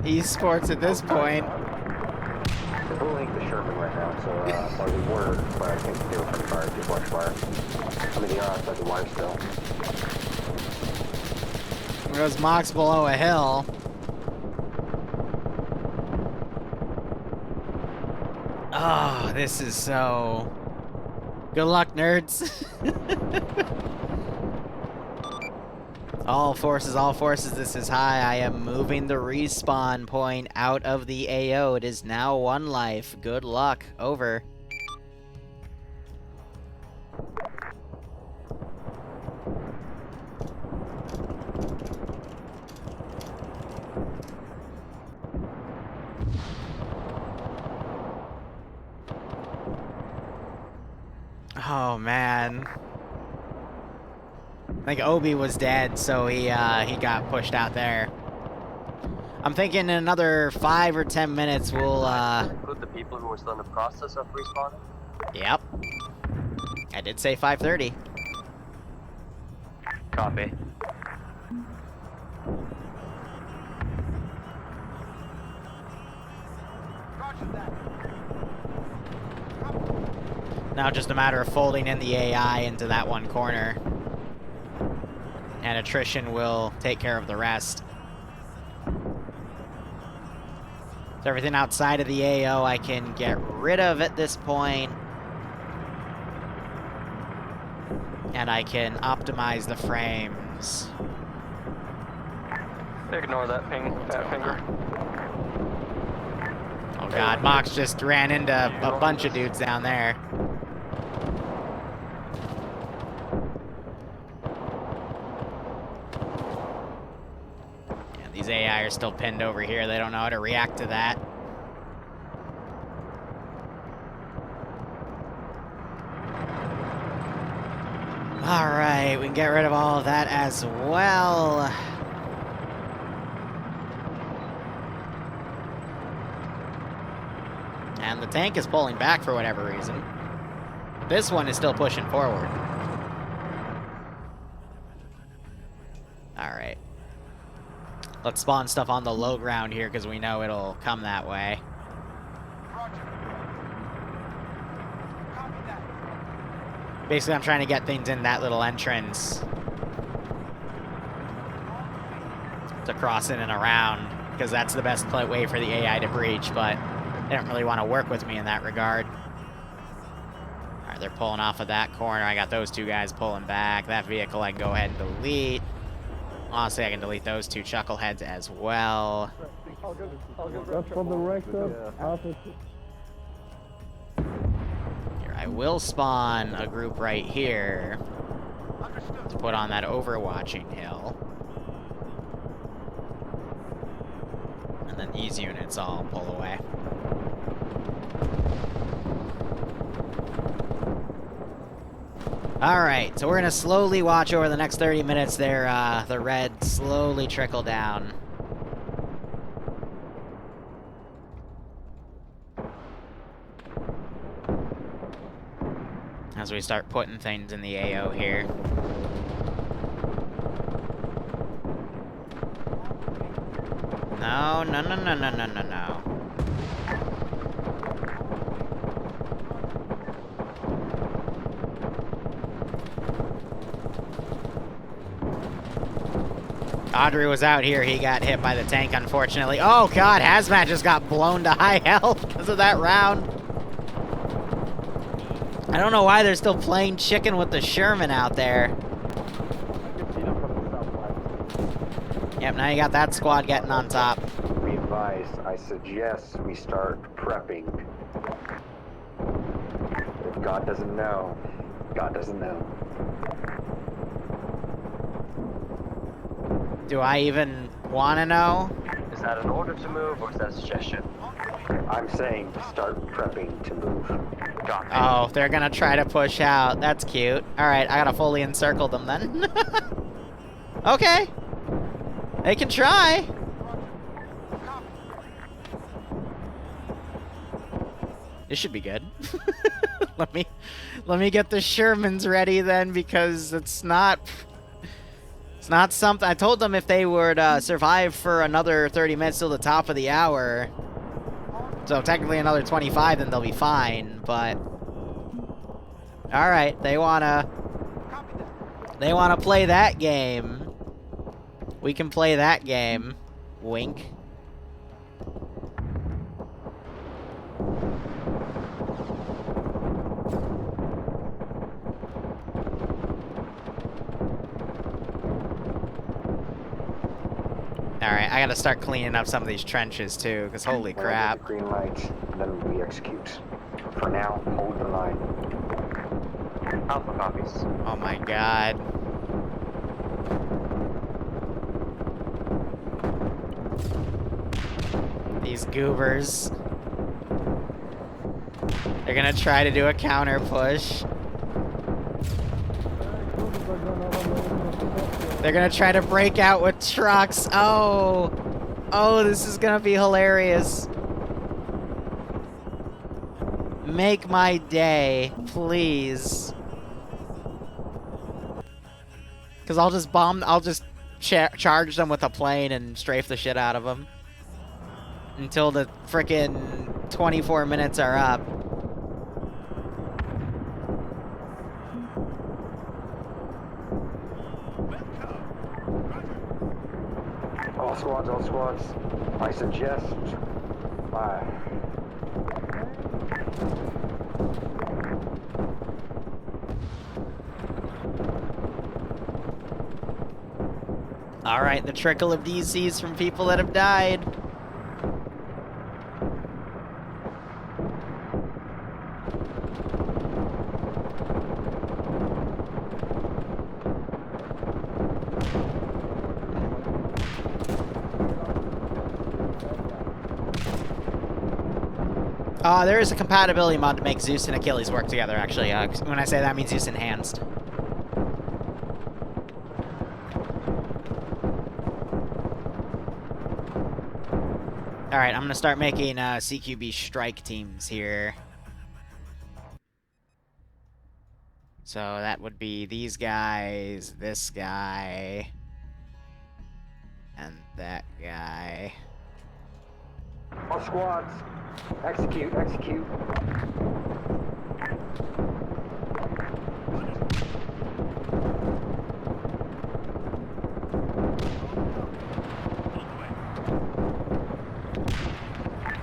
Esports at this point. They're bullying the Sherman right now, so, or they were, but I think they were from fire, just watch fire. I mean, they are outside the wire still. There goes Mox below a hill. Oh, this is so... Good luck, nerds. All forces, this is high. I am moving the respawn point out of the AO. It is now 1 life. Good luck. Over. Oh man. I think Obi was dead, so he got pushed out there. I'm thinking in another 5 or 10 minutes we'll include the people who are still in the process of respawning? Yep. I did say 5:30. Copy. Now just a matter of folding in the AI into that one corner. And attrition will take care of the rest. So everything outside of the AO I can get rid of at this point. And I can optimize the frames. Ignore that ping, fat finger. Oh god, Mox just ran into a bunch of dudes down there. Yeah, these AI are still pinned over here. They don't know how to react to that. Alright, we can get rid of all of that as well. And the tank is pulling back for whatever reason. This one is still pushing forward. Alright. Let's spawn stuff on the low ground here because we know it'll come that way. Basically, I'm trying to get things in that little entrance to cross in and around, because that's the best way for the AI to breach, but they don't really want to work with me in that regard. Alright, they're pulling off of that corner. I got those two guys pulling back. That vehicle I can go ahead and delete. Honestly, I can delete those two chuckleheads as well. That's for the record. I will spawn a group right here to put on that overwatching hill. And then these units all pull away. Alright, so we're gonna slowly watch over the next 30 minutes there, the red slowly trickle down. As we start putting things in the AO here. No, no, no, no, no, no, no, no. Audrey was out here, he got hit by the tank, unfortunately. Oh god, Hazmat just got blown to high health because of that round. I don't know why they're still playing chicken with the Sherman out there. Yep, now you got that squad getting on top. Be advised, I suggest we start prepping. If God doesn't know, God doesn't know. Do I even want to know? Is that an order to move, or is that a suggestion? I'm saying start prepping to move. Oh, they're gonna try to push out. That's cute. Alright, I gotta fully encircle them then. Okay. They can try. This should be good. let me get the Shermans ready then, because it's not something. I told them if they would survive for another 30 minutes till the top of the hour, so technically another 25, then they'll be fine. But all right, they wanna play that game. We can play that game. Wink. Alright, I gotta start cleaning up some of these trenches too, because holy crap. Green light, then we execute. For now, hold the line. Alpha copies. Oh my god. These goobers. They're gonna try to do a counter push. They're gonna try to break out with trucks. Oh! Oh, this is gonna be hilarious. Make my day, please. Because I'll just charge them with a plane and strafe the shit out of them. Until the frickin' 24 minutes are up. All squads. I suggest... Alright, the trickle of DCs from people that have died. There is a compatibility mod to make Zeus and Achilles work together, actually. When I say that, I mean Zeus Enhanced. Alright, I'm gonna start making Cqb Strike Teams here. So that would be these guys, this guy, and that guy. All squads, execute.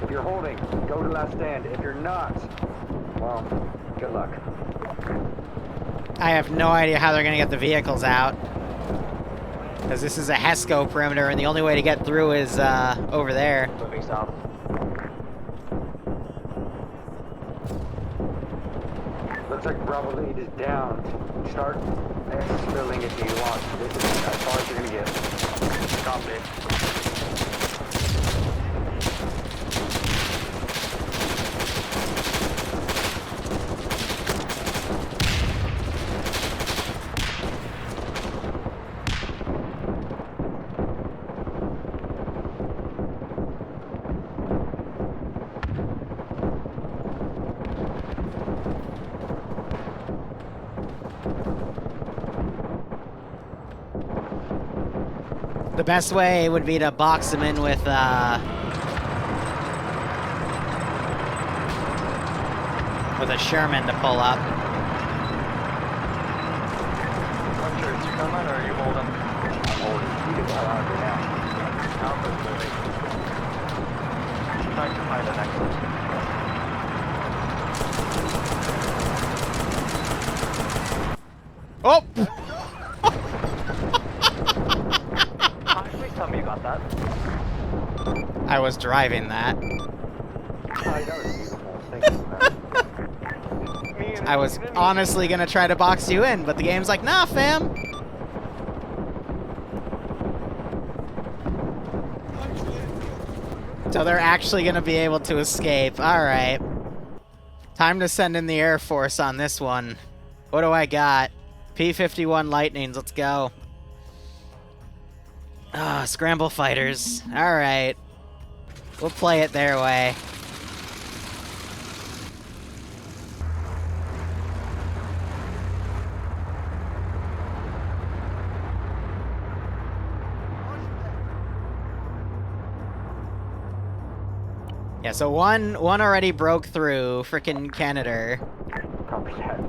If you're holding, go to last stand. If you're not, well, good luck. I have no idea how they're gonna get the vehicles out. Because this is a HESCO perimeter, and the only way to get through is over there. Moving south. Looks like Bravo lead is down. Start filling if you want. This is as far as you're gonna get. Copy. The best way would be to box them in with, a Sherman to pull up. Hunter, you coming or are you holding? I'm holding. You can tell out here now. Alpha's moving. Trying to find an exit. Oh! Please tell me you got that. I was driving that. I was honestly gonna try to box you in, but the game's like, nah, fam. So they're actually gonna be able to escape. Alright. Time to send in the Air Force on this one. What do I got? P-51 Lightnings, let's go. Ah, scramble fighters. Alright. We'll play it their way. Yeah, so one already broke through, frickin' Canada. Copy that.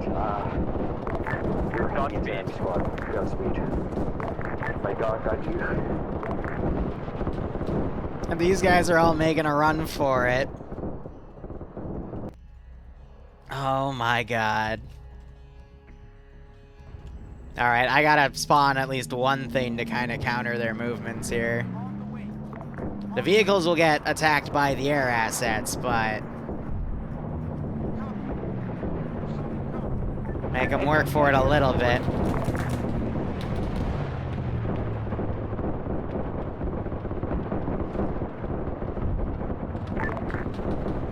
You're Godspeed. Squad. Godspeed. My God, got you. And these guys are all making a run for it. Oh my god. Alright, I gotta spawn at least one thing to kind of counter their movements here. The vehicles will get attacked by the air assets, but make them work for it a little bit.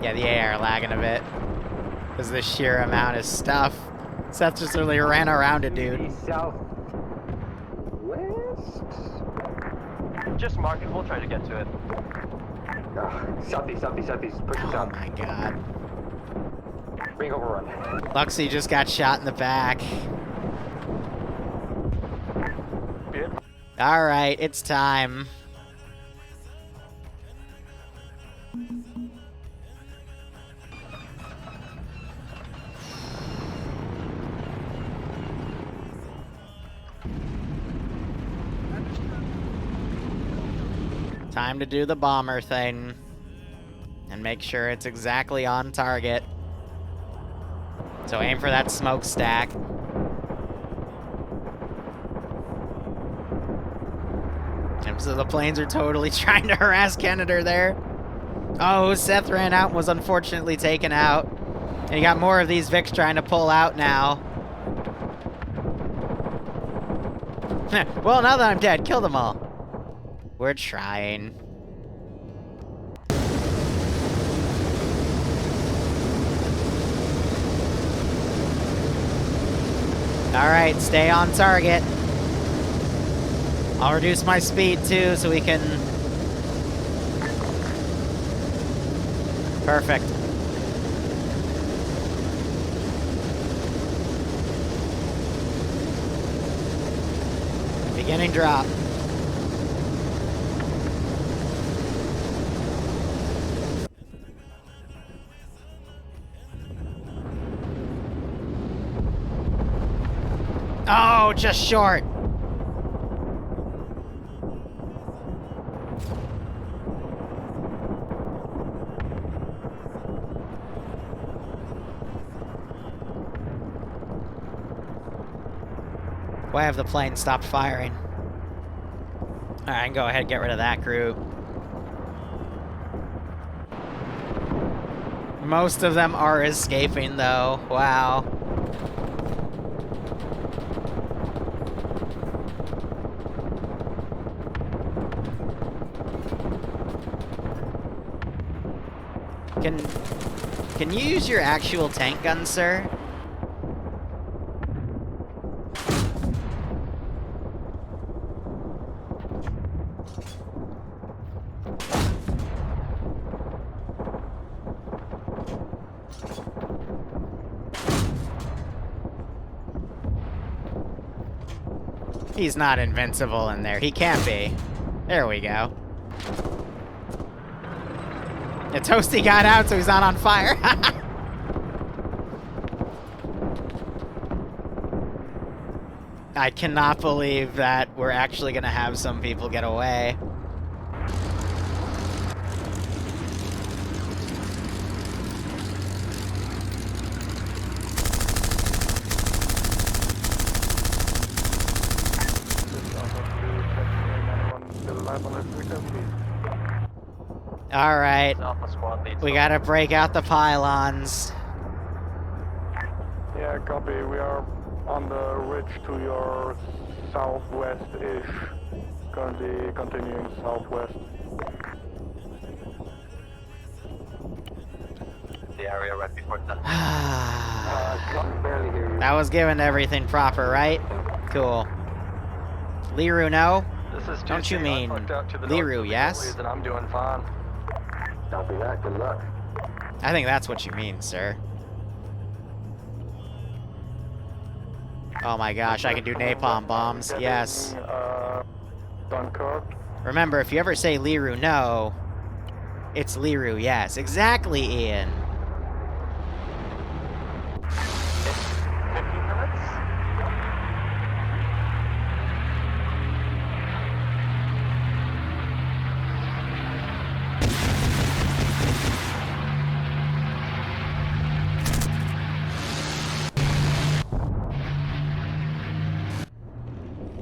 Yeah, the AR lagging a bit. Because the sheer amount of stuff. Seth just literally ran around a dude. Southwest? Just mark it, we'll try to get to it. Southeast, push it down. Oh my god. Bring overrun. Luxie just got shot in the back. Alright, it's time. Time to do the bomber thing. And make sure it's exactly on target. So aim for that smokestack. And so the planes are totally trying to harass Canada there. Oh, Seth ran out and was unfortunately taken out. And you got more of these Vics trying to pull out now. Well, now that I'm dead, kill them all. We're trying. Alright, stay on target. I'll reduce my speed too so we can... Perfect. Beginning drop. Oh, just short. Why have the plane stopped firing? Alright, I can go ahead and get rid of that group. Most of them are escaping though. Wow. Can you use your actual tank gun, sir? He's not invincible in there. He can't be. There we go. Yeah, Toasty got out, so he's not on fire. I cannot believe that we're actually gonna have some people get away. Alright. We gotta break out the pylons. Yeah, copy. We are on the ridge to your southwest-ish. Currently continuing southwest. the area right before that. Barely hear you. That was given everything proper, right? Cool. Liru, no? This is Don't you mean Liru, yes? And I'm doing fine. Copy that. Good luck. I think that's what you mean, sir. Oh my gosh, I can do napalm bombs. Yes. Dunkirk. Remember, if you ever say Liru, no, it's Liru, yes. Exactly, Ian. 15 minutes?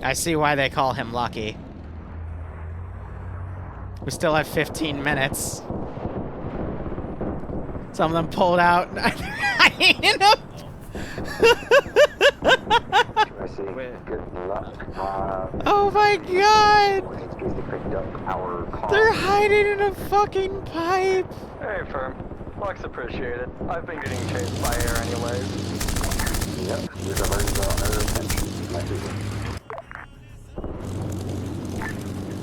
I see why they call him lucky. We still have 15 minutes. Some of them pulled out. I hated them. I see. Good luck. Oh my god! In case they picked up our call. They're hiding in a fucking pipe. Hey, firm. Luck's appreciated. I've been getting chased by air anyways. Yep, you're diverting our attention. Might be.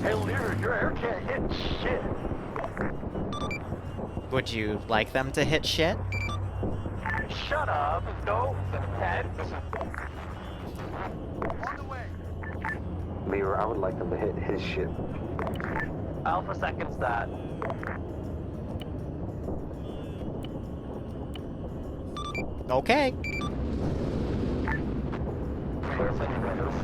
Hey, Liru, your air can't hit shit. Would you like them to hit shit? Shut up. No, Ted. On the way. Liru, I would like them to hit his ship. Alpha seconds that. Okay. Clear second windows.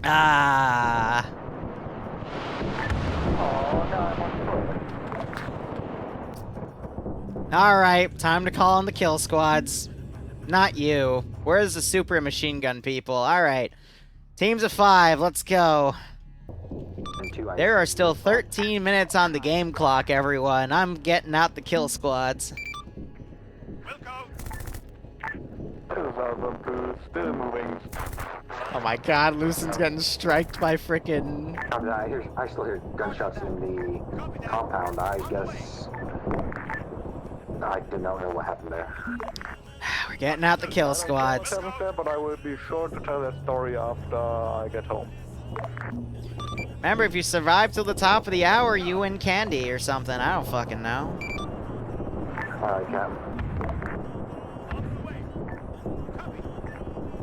Ah. Alright, time to call on the kill squads. Not you. Where's the super machine gun people? Alright. Teams of 5, let's go. There are still 13 minutes on the game clock, everyone. I'm getting out the kill squads. Still moving. Oh my god, Lucen's getting striked by frickin'... I still hear gunshots in the compound. I guess... I do not know what happened there. We're getting out the kill squads. But I will be sure to tell that story after I get home. Remember, if you survive till the top of the hour, you win candy or something. I don't fucking know. Alright, Cap.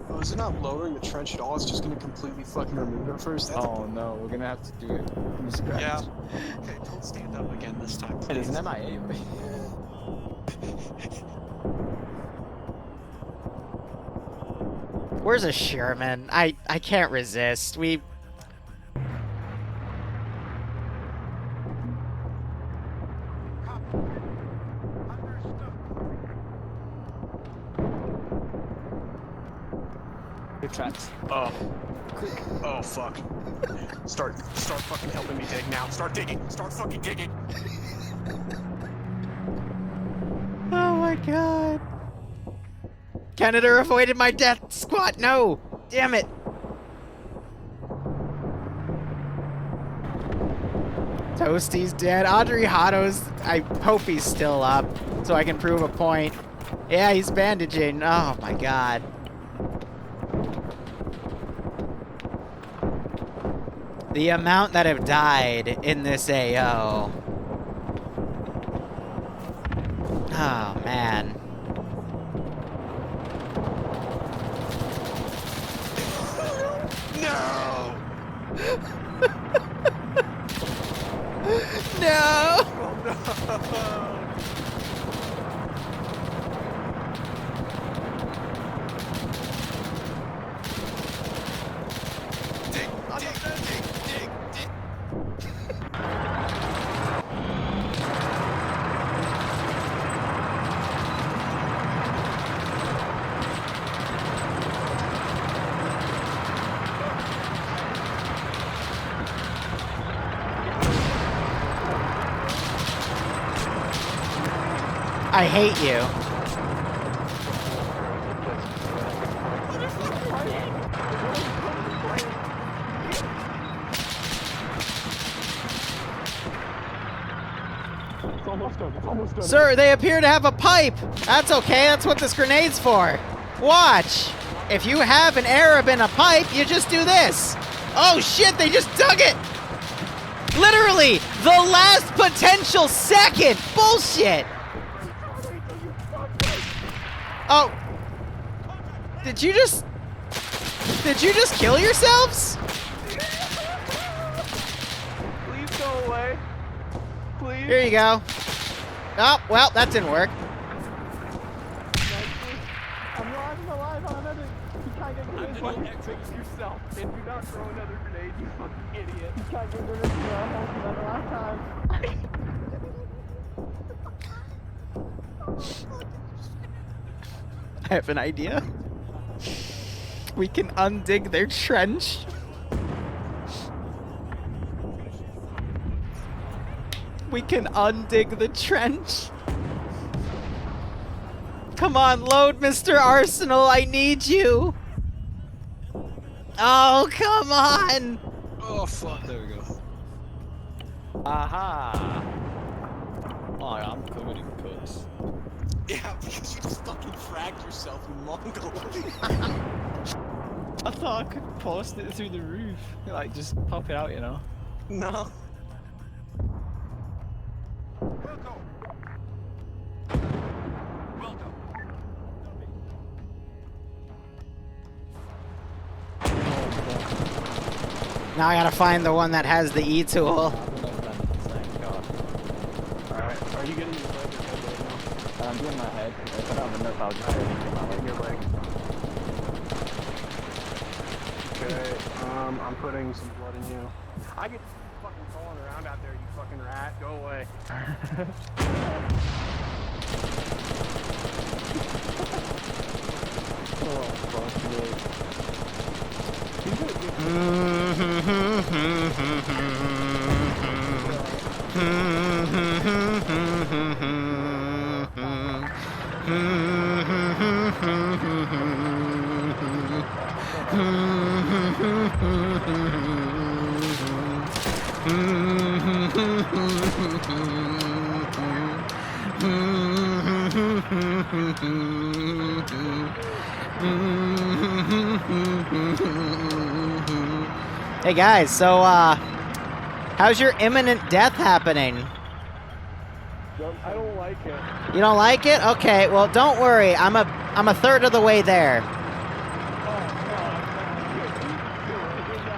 Oh, is it not lowering the trench at all? It's just gonna completely fucking remove it first? Oh no, we're gonna have to do it from scratch. Yeah. Okay, don't stand up again this time, please. It is an MIA. Where's a Sherman? I can't resist. We... Good tracks. Oh. Oh, fuck. Start fucking helping me dig now. Start digging. Start fucking digging. Oh my god. Canada avoided my death squat. No. Damn it. Toasty's dead. Audrey Hotto's... I hope he's still up so I can prove a point. Yeah, he's bandaging. Oh my god. The amount that have died in this AO. Oh, man. No! No! Oh, no! I hate you. It's almost done. It's almost done. Sir, they appear to have a pipe. That's okay. That's what this grenade's for. Watch. If you have an Arab in a pipe, you just do this. Oh shit, they just dug it. Literally, the last potential second. Bullshit. Oh. Did you just kill yourselves? Please go away. Please. Here you go. Oh, well, that didn't work. I'm alive on another. You can't get rid of this one. Fix yourself. And do not throw another grenade, you fucking idiot. You can't get rid of this one. Another last time. I have an idea. We can undig their trench. We can undig the trench. Come on, load, Mr. Arsenal. I need you. Oh, come on. Oh, fuck. There we go. Aha! Oh, I'm covered in cuts. Yeah, because you just fucking fragged yourself, you Mongol. I thought I could post it through the roof. Like, just pop it out, you know? No. Now I gotta find the one that has the E tool. Alright, are you getting your leg or head right now? I'm doing my head. If I don't have enough, I'll just get Your leg. Okay, I'm putting some blood in you. I get fucking crawling around out there, you fucking rat. Go away. Oh, fuck me. Hey guys, so how's your imminent death happening? I don't like it. You don't like it? Okay, well don't worry. I'm a third of the way there.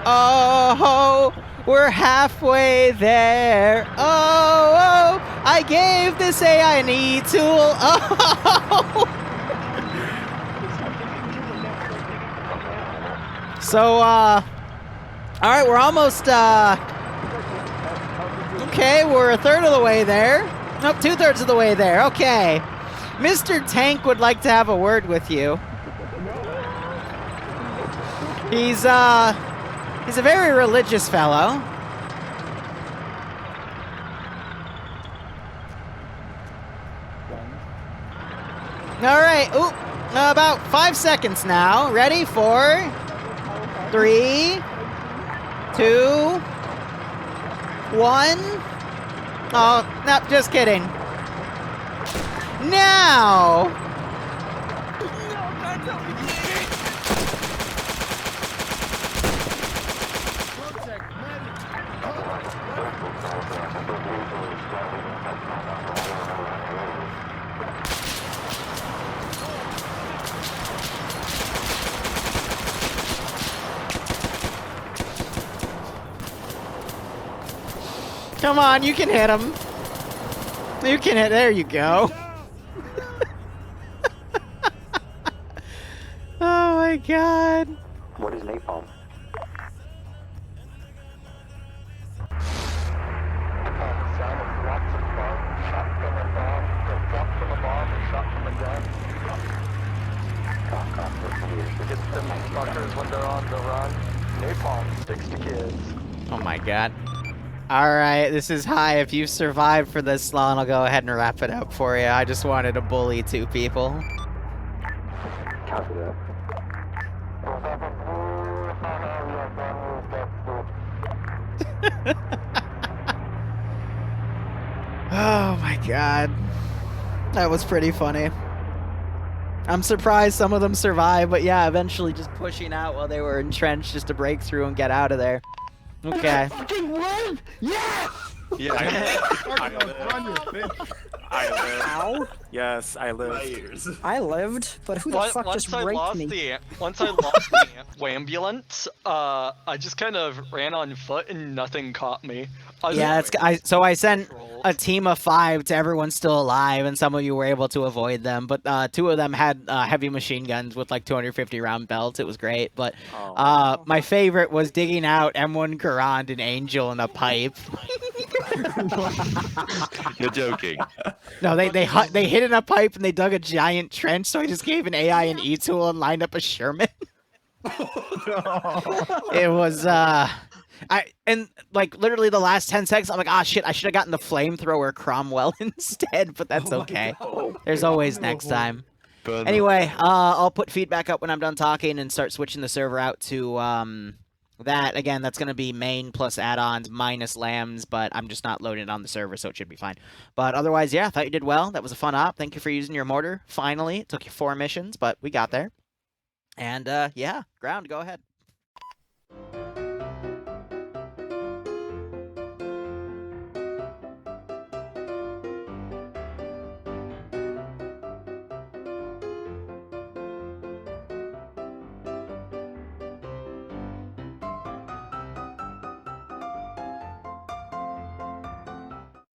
Oh, we're halfway there. Oh, I gave this AI an E tool. Oh. So, all right, we're almost, okay, we're a third of the way there. Nope, 2/3 of the way there. Okay. Mr. Tank would like to have a word with you. He's a very religious fellow. All right, ooh, about 5 seconds now. Ready? 4, 3, 2, 1. Oh, no, just kidding. Now! Come on, you can hit him. You can hit, there you go. Oh my god. What is napalm? Sound of lots of bomb, shot from a bomb, drop from a bomb, and shot from a gun. Get them fuckers when they're on the run. Napalm sticks to kids. Oh my god. Alright, this is high. If you've survived for this long, I'll go ahead and wrap it up for you. I just wanted to bully 2 people. Copy that. Oh my god. That was pretty funny. I'm surprised some of them survived, but yeah, eventually just pushing out while they were entrenched just to break through and get out of there. Okay. Fucking live! Yes! Yeah, I lived. Ow. Yes, I lived. I lived, but who the fuck just raped me? Once I lost the ambulance, I just kind of ran on foot and nothing caught me. Yeah, so I sent a team of 5 to everyone still alive, and some of you were able to avoid them, but 2 of them had heavy machine guns with like 250 round belts. It was great, but my favorite was digging out M1 Garand and Angel in a pipe. You're joking. No, they hid in a pipe and they dug a giant trench, so I just gave an AI an E-tool and lined up a Sherman. It was like literally the last 10 seconds, I'm like, ah shit, I should have gotten the flamethrower Cromwell instead, but that's okay. There's always next time. Anyway, I'll put feedback up when I'm done talking and start switching the server out to that. Again, that's going to be main plus add-ons minus lambs, but I'm just not loading it on the server, so it should be fine. But otherwise, yeah, I thought you did well. That was a fun op. Thank you for using your mortar. Finally, it took you 4 missions, but we got there. And yeah, Ground, go ahead.